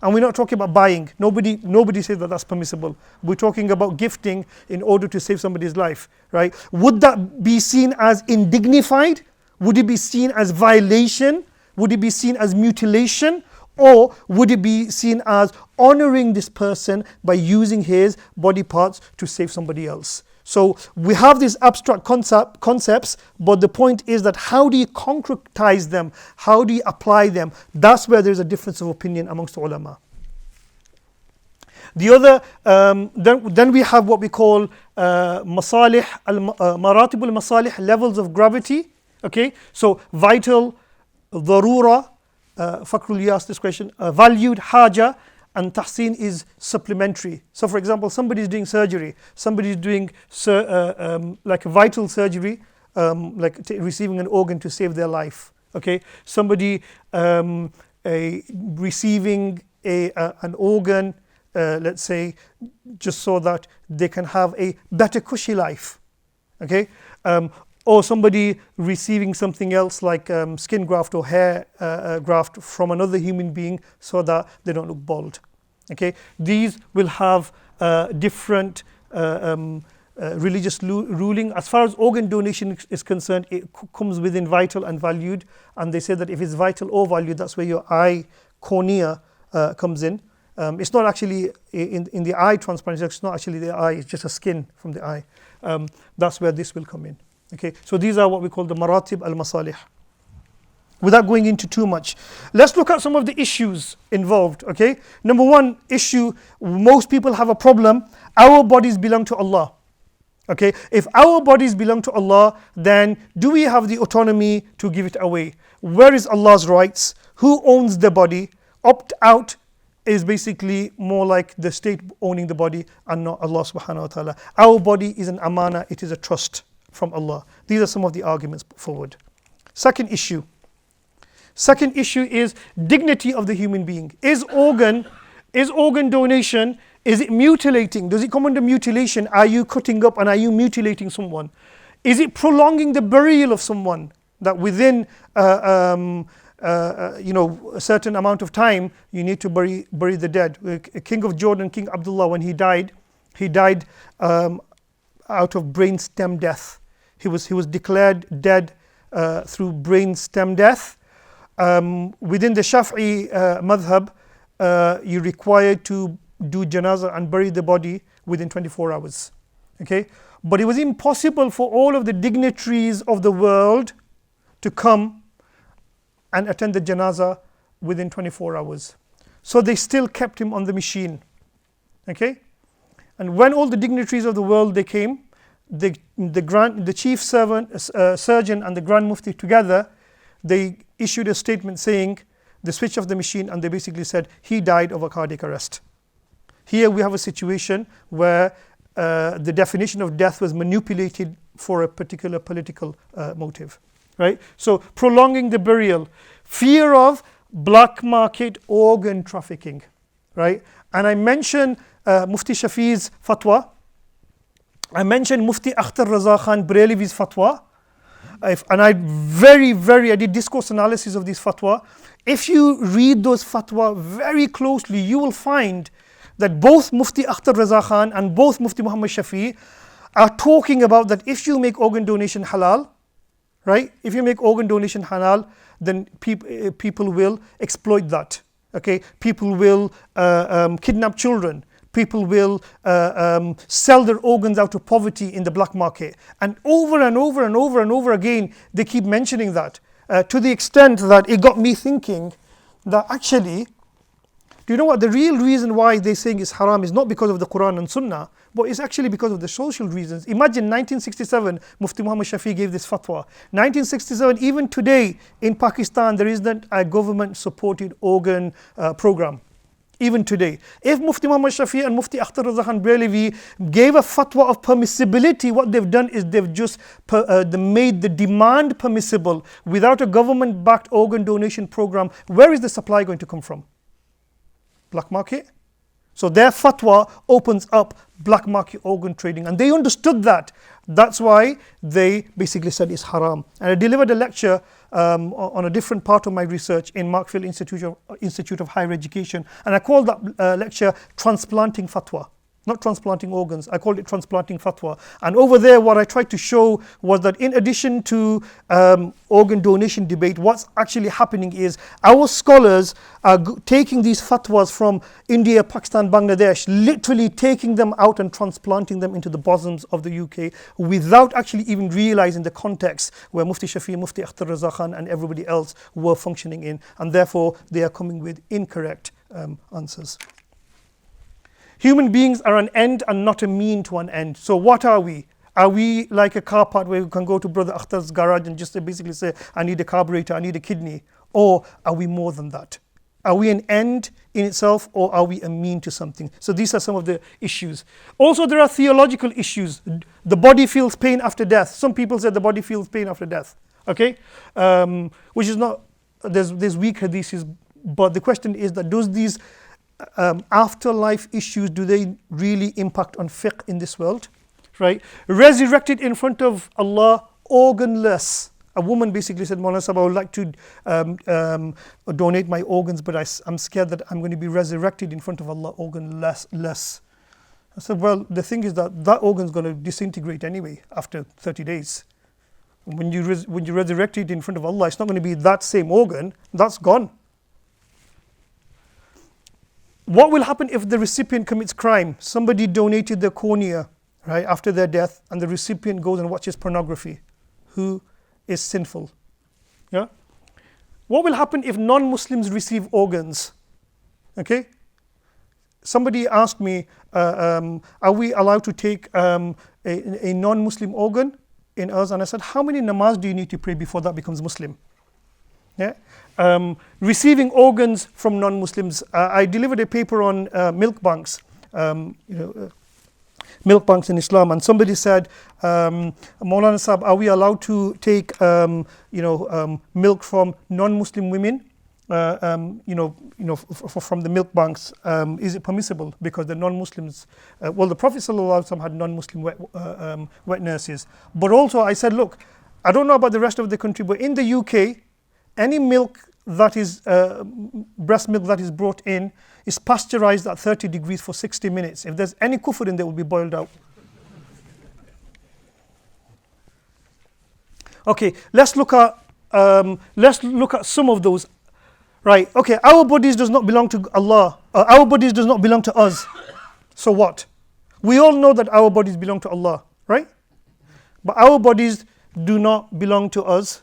and we're not talking about buying. Nobody says that that's permissible. We're talking about gifting in order to save somebody's life, right? Would that be seen as indignified? Would it be seen as violation? Would it be seen as mutilation? Or would it be seen as honoring this person by using his body parts to save somebody else? So we have these abstract concepts, but the point is that how do you concretize them? How do you apply them? That's where there's a difference of opinion amongst the ulama. The other, then we have what we call maratib al-masalih, levels of gravity. Okay, so vital, darura, fakrul yas, this question, valued, haja, and tahsin is supplementary. So for example, somebody is doing surgery, somebody is doing like a vital surgery, like receiving an organ to save their life. Okay, somebody receiving an organ, let's say, just so that they can have a better cushy life. Okay, or somebody receiving something else like skin graft or hair graft from another human being so that they don't look bald. Okay, these will have different religious ruling. As far as organ donation is concerned, it comes within vital and valued, and they say that if it's vital or valued, that's where your eye cornea comes in. It's not actually in the eye transparency, it's not actually the eye, it's just a skin from the eye. That's where this will come in. Okay, so these are what we call the maratib al-masalih. Without going into too much, let's look at some of the issues involved. Okay, number one issue, most people have a problem. Our bodies belong to Allah. Okay, if our bodies belong to Allah, then do we have the autonomy to give it away? Where is Allah's rights? Who owns the body? Opt out is basically more like the state owning the body and not Allah subhanahu wa ta'ala. Our body is an amana, it is a trust from Allah. These are some of the arguments put forward. Second issue is dignity of the human being. Is organ donation, is it mutilating? Does it come under mutilation? Are you cutting up and are you mutilating someone? Is it prolonging the burial of someone? That within a certain amount of time, you need to bury the dead. King of Jordan, King Abdullah, when he died out of brain stem death. He was declared dead through brain stem death. Within the Shafi'i madhab, you're required to do janazah and bury the body within 24 hours. Okay, but it was impossible for all of the dignitaries of the world to come and attend the janazah within 24 hours. So they still kept him on the machine. Okay? And when all the dignitaries of the world they came, the chief surgeon and the Grand Mufti together, they issued a statement saying they switched off the machine and they basically said he died of a cardiac arrest. Here we have a situation where the definition of death was manipulated for a particular political motive. Right? So prolonging the burial, fear of black market organ trafficking, right? And I mentioned Mufti Shafi's fatwa. I mentioned Mufti Akhtar Raza Khan Brelvi's fatwa. I did discourse analysis of this fatwa. If you read those fatwa very closely, you will find that both Mufti Akhtar Raza Khan and both Mufti Muhammad Shafi are talking about that if you make organ donation halal, right? If you make organ donation halal, then people will exploit that. Okay, people will kidnap children. People will sell their organs out of poverty in the black market. And over and over and over and over again, they keep mentioning that to the extent that it got me thinking that actually, do you know what? The real reason why they're saying it's haram is not because of the Quran and Sunnah, but it's actually because of the social reasons. Imagine 1967, Mufti Muhammad Shafi gave this fatwa. 1967, even today in Pakistan, there isn't a government-supported organ program. Even today. If Mufti Muhammad Shafi and Mufti Akhtar Raza Khan Brelvi gave a fatwa of permissibility, what they've done is they've just made the demand permissible without a government-backed organ donation program. Where is the supply going to come from? Black market? So their fatwa opens up black market organ trading, and they understood that. That's why they basically said it's haram. And I delivered a lecture on a different part of my research in Markfield Institute of Higher Education, and I called that lecture Transplanting Fatwa. Not transplanting organs, I called it transplanting fatwa. And over there what I tried to show was that in addition to organ donation debate, what's actually happening is our scholars are taking these fatwas from India, Pakistan, Bangladesh, literally taking them out and transplanting them into the bosoms of the UK without actually even realizing the context where Mufti Shafi, Mufti Akhtar Raza Khan and everybody else were functioning in, and therefore they are coming with incorrect answers. Human beings are an end and not a mean to an end. So what are we? Are we like a car part where you can go to Brother Akhtar's garage and just basically say, I need a carburetor, I need a kidney? Or are we more than that? Are we an end in itself, or are we a mean to something? So these are some of the issues. Also, there are theological issues. The body feels pain after death. Some people say the body feels pain after death. Okay? Which is not, there's weak hadiths, but the question is that does these afterlife issues, do they really impact on fiqh in this world? Right? Resurrected in front of Allah, organless. A woman basically said, Mawlana Sahib, I would like to donate my organs, but I'm scared that I'm going to be resurrected in front of Allah organless. I said, well, the thing is that organ is going to disintegrate anyway after 30 days. When you resurrect it in front of Allah, it's not going to be that same organ, that's gone. What will happen if the recipient commits crime? Somebody donated their cornea, right, after their death, and the recipient goes and watches pornography. Who is sinful? Yeah. What will happen if non-Muslims receive organs? Okay. Somebody asked me, are we allowed to take a non-Muslim organ in us, and I said, how many namaz do you need to pray before that becomes Muslim? Yeah. Receiving organs from non-Muslims. I delivered a paper on milk banks. Milk banks in Islam, and somebody said, Mawlana Sahab, are we allowed to take milk from non-Muslim women? From the milk banks, is it permissible? Because the non-Muslims, the Prophet ﷺ had non-Muslim wet nurses. But also I said, look, I don't know about the rest of the country, but in the UK, any milk that is breast milk that is brought in is pasteurized at 30 degrees for 60 minutes. If there's any kufr in there, it will be boiled out. Okay, let's look at some of those. Right, okay, our bodies does not belong to Allah. Our bodies does not belong to us. So what? We all know that our bodies belong to Allah, right? But our bodies do not belong to us.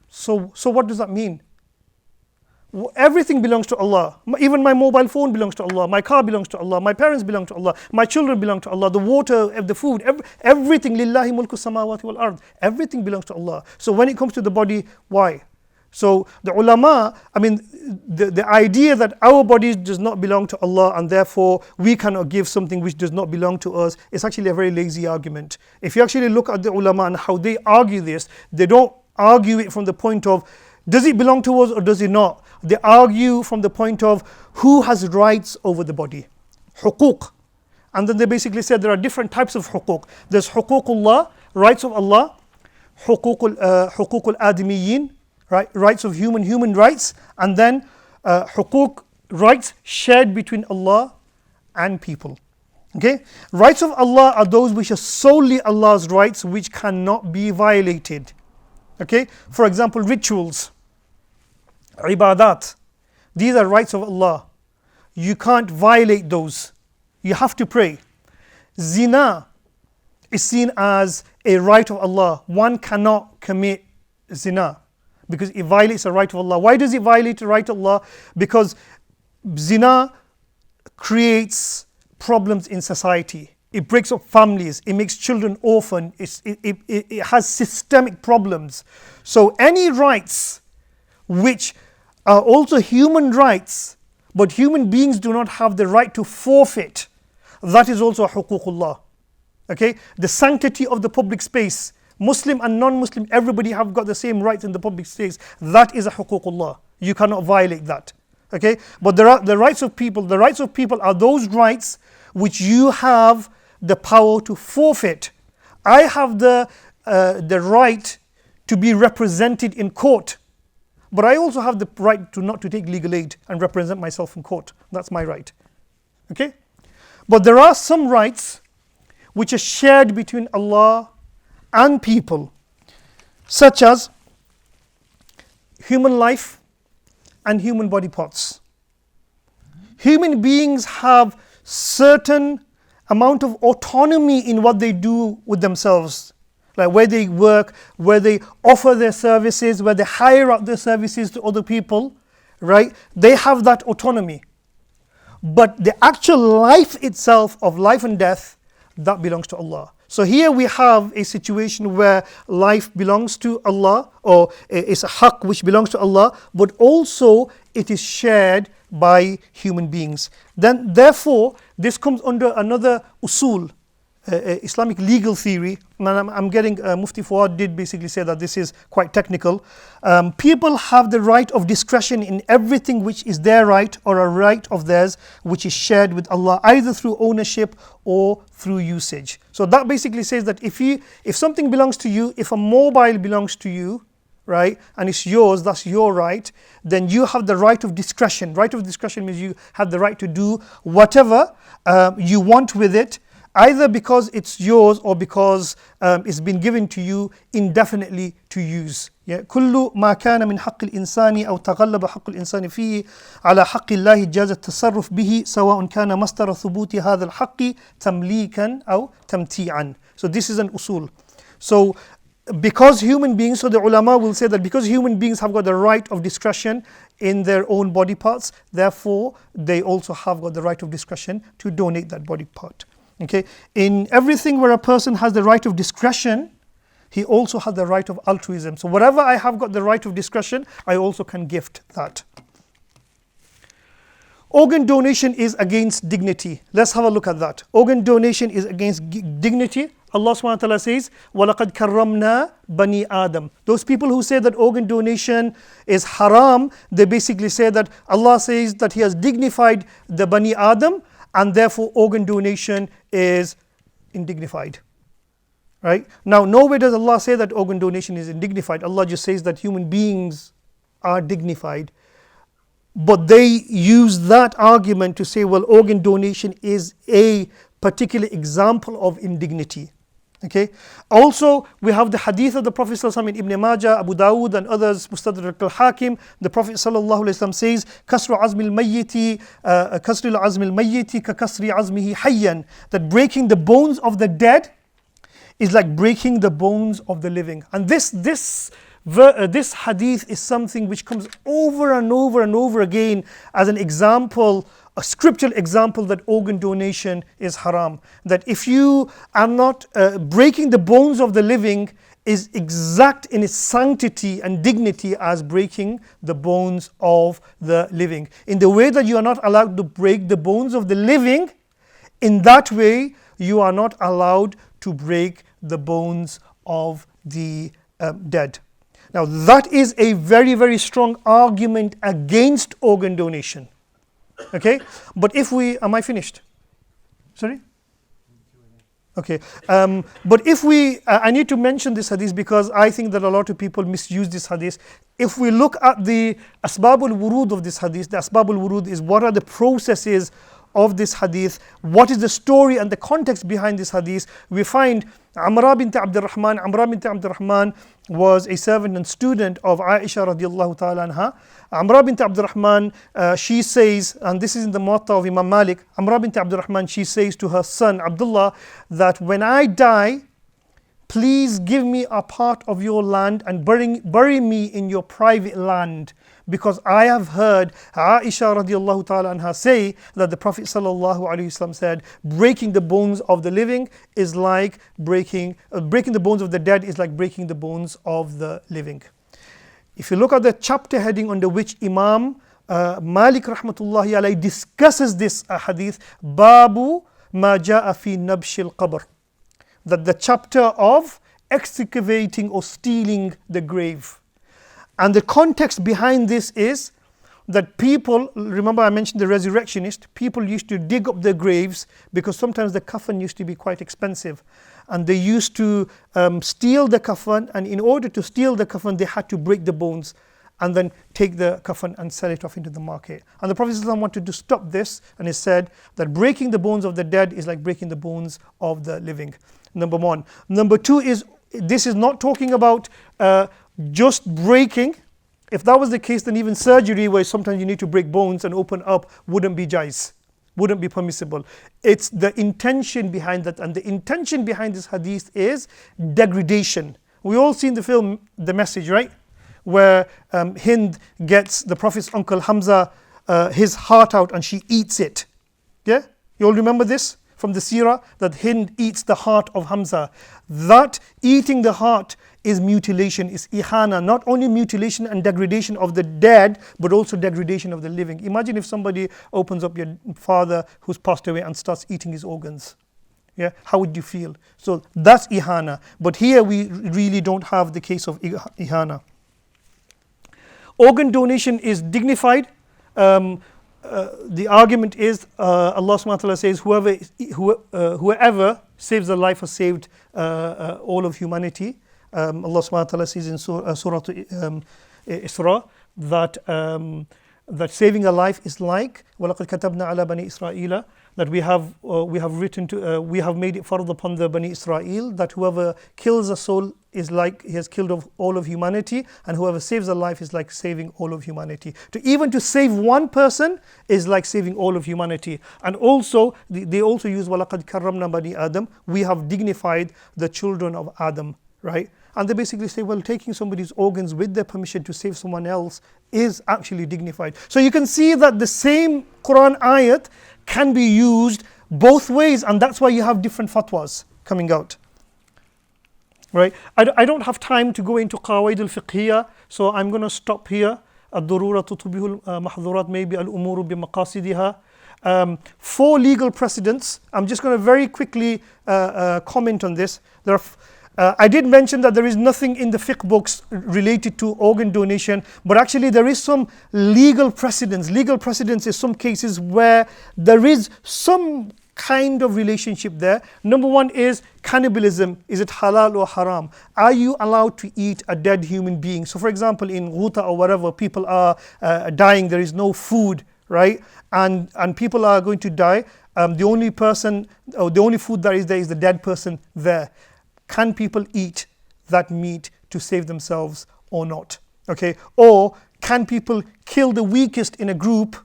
So what does that mean? Everything belongs to Allah. Even my mobile phone belongs to Allah. My car belongs to Allah. My parents belong to Allah. My children belong to Allah. The water, the food, everything. Lillahi mulku samawati wal ard. Everything belongs to Allah. So when it comes to the body, why? So the ulama, the idea that our bodies does not belong to Allah and therefore we cannot give something which does not belong to us is actually a very lazy argument. If you actually look at the ulama and how they argue this, they don't argue it from the point of does it belong to us or does it not? They argue from the point of who has rights over the body, huquq. And then they basically said there are different types of huquq. There's huququllah, rights of Allah, huququl adamiyyin, right, rights of human rights, and then huquq, rights shared between Allah and people. Okay, rights of Allah are those which are solely Allah's rights, which cannot be violated. Okay, for example, rituals, ibadat, these are rights of Allah. You can't violate those. You have to pray. Zina is seen as a right of Allah. One cannot commit zina because it violates a right of Allah. Why does it violate a right of Allah? Because zina creates problems in society. It breaks up families. It makes children orphan. It has systemic problems. So any rights which are also human rights, but human beings do not have the right to forfeit, that is also a huququllah. Okay, the sanctity of the public space, Muslim and non-Muslim, everybody have got the same rights in the public space. That is a huququllah. You cannot violate that. Okay, but there are the rights of people. The rights of people are those rights which you have the power to forfeit. I have the right to be represented in court, but I also have the right to not to take legal aid and represent myself in court. That's my right. Okay, but there are some rights which are shared between Allah and people, such as human life and human body parts. Human beings have certain amount of autonomy in what they do with themselves, like where they work, where they offer their services, where they hire out their services to other people, right? They have that autonomy. But the actual life itself, of life and death, that belongs to Allah. So here we have a situation where life belongs to Allah, or it's a haqq which belongs to Allah, but also it is shared by human beings. Then therefore this comes under another usul, Islamic legal theory. And I'm getting Mufti Fuad did basically say that this is quite technical. People have the right of discretion in everything which is their right or a right of theirs which is shared with Allah, either through ownership or through usage. So that basically says that if something belongs to you, if a mobile belongs to you, right, and it's yours, that's your right, then you have the right of discretion. Right of discretion means you have the right to do whatever you want with it, either because it's yours or because it's been given to you indefinitely to use. كل ما كان من حق الإنسان أو تغلب حق الإنسان فيه على حق الله جاز التصرف به سواء كان مصدر ثبوت هذا الحق تمليكا أو تمتيعا. So this is an usul. So because human beings, so the ulama will say that because human beings have got the right of discretion in their own body parts, therefore they also have got the right of discretion to donate that body part. Okay, in everything where a person has the right of discretion, he also has the right of altruism. So wherever I have got the right of discretion, I also can gift that. Organ donation is against dignity. Let's have a look at that. Organ donation is against dignity. Allah subhanahu wa ta'ala says, وَلَقَدْ كَرَّمْنَا بَنِي Adam. Those people who say that organ donation is haram, they basically say that Allah says that He has dignified the Bani Adam, and therefore organ donation is indignified. Right? Now, nowhere does Allah say that organ donation is indignified. Allah just says that human beings are dignified. But they use that argument to say, well, organ donation is a particular example of indignity. Okay. Also, we have the hadith of the Prophet ﷺ in Ibn Majah, Abu Dawud, and others, Mustadrak al-Hakim. The Prophet ﷺ says, "Kasru azmi al-mayyiti, kasru al-azmi al-mayyiti ka kasri azmihi hayyan." That breaking the bones of the dead is like breaking the bones of the living. And this hadith is something which comes over and over and over again as an example, a scriptural example that organ donation is haram. That if you are not breaking the bones of the living is exact in its sanctity and dignity as breaking the bones of the living. In the way that you are not allowed to break the bones of the living, in that way you are not allowed to break the bones of the dead. Now that is a very, very strong argument against organ donation. Okay, but if we, am I finished? Sorry? Okay, but if we, I need to mention this hadith because I think that a lot of people misuse this hadith. If we look at the asbab al-wurud of this hadith, the asbab al-wurud is what are the processes of this hadith, what is the story and the context behind this hadith. We find Amra bint Abdurrahman was a servant and student of Aisha radiallahu ta'ala anha. Amra bint Abdurrahman, she says, and this is in the Muwatta of Imam Malik, Amra bint Abdurrahman, she says to her son Abdullah that when I die, please give me a part of your land and bury me in your private land. Because I have heard Aisha radiallahu ta'ala anha say that the Prophet sallallahu alaihi wasallam said, breaking the bones of the living is like breaking the bones of the dead is like breaking the bones of the living. If you look at the chapter heading under which Imam Malik rahmatullahi alayhi discusses this hadith, Babu ma ja'a fi nabshil qabr, that the chapter of excavating or stealing the grave. And the context behind this is that people, remember I mentioned the resurrectionist, people used to dig up their graves because sometimes the coffin used to be quite expensive. And they used to steal the coffin, and in order to steal the coffin, they had to break the bones and then take the coffin and sell it off into the market. And the Prophet ﷺ wanted to stop this, and he said that breaking the bones of the dead is like breaking the bones of the living. Number one. Number two is, this is not talking about just breaking. If that was the case, then even surgery where sometimes you need to break bones and open up wouldn't be jais, wouldn't be permissible. It's the intention behind that, and the intention behind this hadith is degradation. We all seen the film The Message, right? Where Hind gets the Prophet's uncle Hamza his heart out and she eats it. Yeah? You all remember this from the seerah, that Hind eats the heart of Hamza. That eating the heart is mutilation, is ihana, not only mutilation and degradation of the dead, but also degradation of the living. Imagine if somebody opens up your father who's passed away and starts eating his organs. Yeah, how would you feel? So that's ihana. But here we really don't have the case of ihana. Organ donation is dignified. The argument is Allah subhanahu wa ta'ala says whoever saves a life has saved all of humanity. Allah subhanahu wa ta'ala says in Surah Isra that saving a life is like وَلَقَدْ كَتَبْنَا عَلَى بَنِي إِسْرَائِيلَ, that we have made it fard upon the Bani Israel that whoever kills a soul is like he has killed of all of humanity, and whoever saves a life is like saving all of humanity. Even to save one person is like saving all of humanity. And also they also use وَلَقَدْ كَرَّمْنَا بَنِي Adam, we have dignified the children of Adam, right? And they basically say, well, taking somebody's organs with their permission to save someone else is actually dignified. So you can see that the same Quran ayat can be used both ways, and that's why you have different fatwas coming out. Right? I don't have time to go into qawaid al-fiqhiyya, so I'm going to stop here. الضرورة تبيح المحظورات, maybe الأمور بمقاصدها. 4 legal precedents. I'm just going to very quickly comment on this. I did mention that there is nothing in the fiqh books related to organ donation, but actually there is some legal precedents. Legal precedents is some cases where there is some kind of relationship there. Number 1 is cannibalism. Is it halal or haram? Are you allowed to eat a dead human being? So for example, in Ghuta or wherever, people are dying, there is no food, right? And people are going to die. The only food that is there is the dead person there. Can people eat that meat to save themselves or not? Okay, or can people kill the weakest in a group,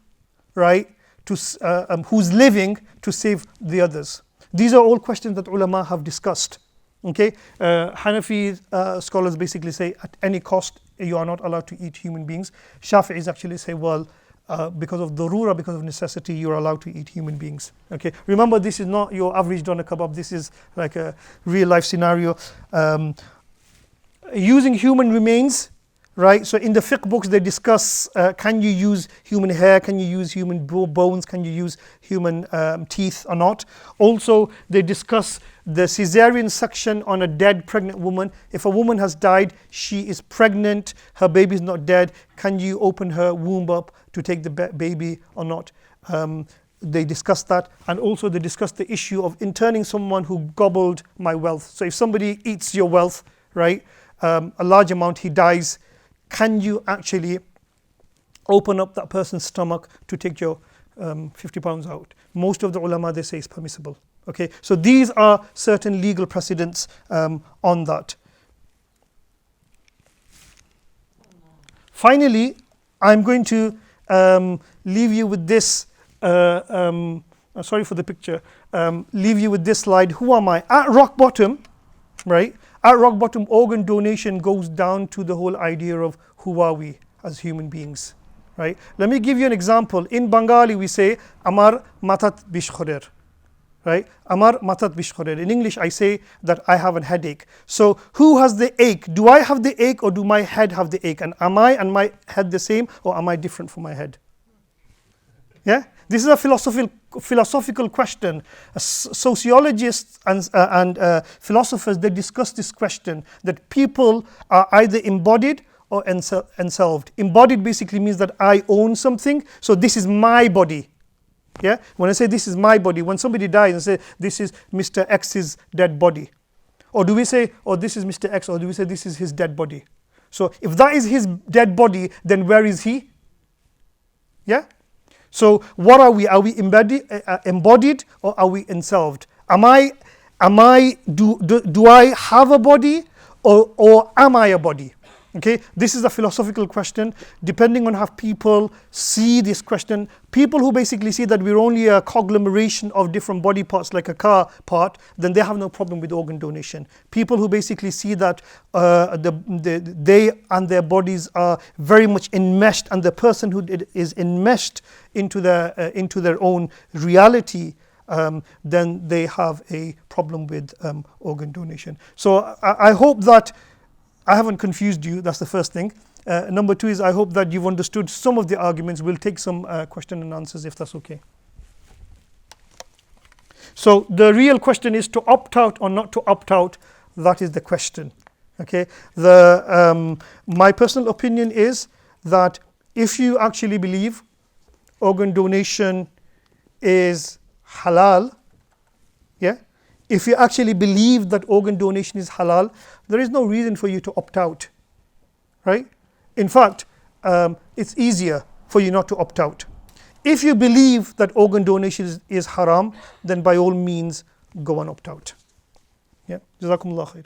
right, who's living, to save the others? These are all questions that ulama have discussed. Okay, Hanafi scholars basically say at any cost you are not allowed to eat human beings. Shafi'is actually say, well, because of darura, because of necessity, you're allowed to eat human beings. Okay, remember, this is not your average doner kebab. This is like a real life scenario. Using human remains, right? So in the fiqh books they discuss, can you use human hair, can you use human bones, can you use human teeth or not. Also they discuss the caesarean section on a dead pregnant woman. If a woman has died, she is pregnant, her baby is not dead, can you open her womb up to take the baby or not? They discuss that, and also they discuss the issue of interning someone who gobbled my wealth. So if somebody eats your wealth, right, a large amount, he dies, can you actually open up that person's stomach to take your 50 pounds out? Most of the ulama, they say it's permissible. Okay, so these are certain legal precedents on that. Finally, I'm going to leave you with this. Sorry for the picture. Leave you with this slide. Who am I? At rock bottom, right? At rock bottom, organ donation goes down to the whole idea of who are we as human beings, right? Let me give you an example. In Bengali, we say Amar matat bishkhorer, right? Amar matat bishkhorer. In English, I say that I have a headache. So who has the ache? Do I have the ache or do my head have the ache? And am I and my head the same, or am I different from my head? Yeah, this is a philosophical question. Sociologists and philosophers, they discuss this question, that people are either embodied or enselved. Embodied basically means that I own something, so this is my body. Yeah, when I say this is my body, when somebody dies and say this is Mr. X's dead body, or do we say, oh, this is Mr. X, or do we say this is his dead body? So if that is his dead body, then where is he? Yeah. So what are we? Are we embodied or are we enselved? Do I have a body or am I a body? Okay, this is a philosophical question. Depending on how people see this question, people who basically see that we're only a conglomeration of different body parts, like a car part, then they have no problem with organ donation. People who basically see that they and their bodies are very much enmeshed, and the person who is enmeshed into their own reality, then they have a problem with organ donation. So I hope that I haven't confused you. That's the first thing. Number 2 is I hope that you've understood some of the arguments. We'll take some question and answers if that's okay. So the real question is to opt out or not to opt out. That is the question. Okay. My personal opinion is that if you actually believe organ donation is halal, yeah, if you actually believe that organ donation is halal, there is no reason for you to opt out, right? In fact, it's easier for you not to opt out. If you believe that organ donation is haram, then by all means go and opt out. Yeah, Jazakumullah khair.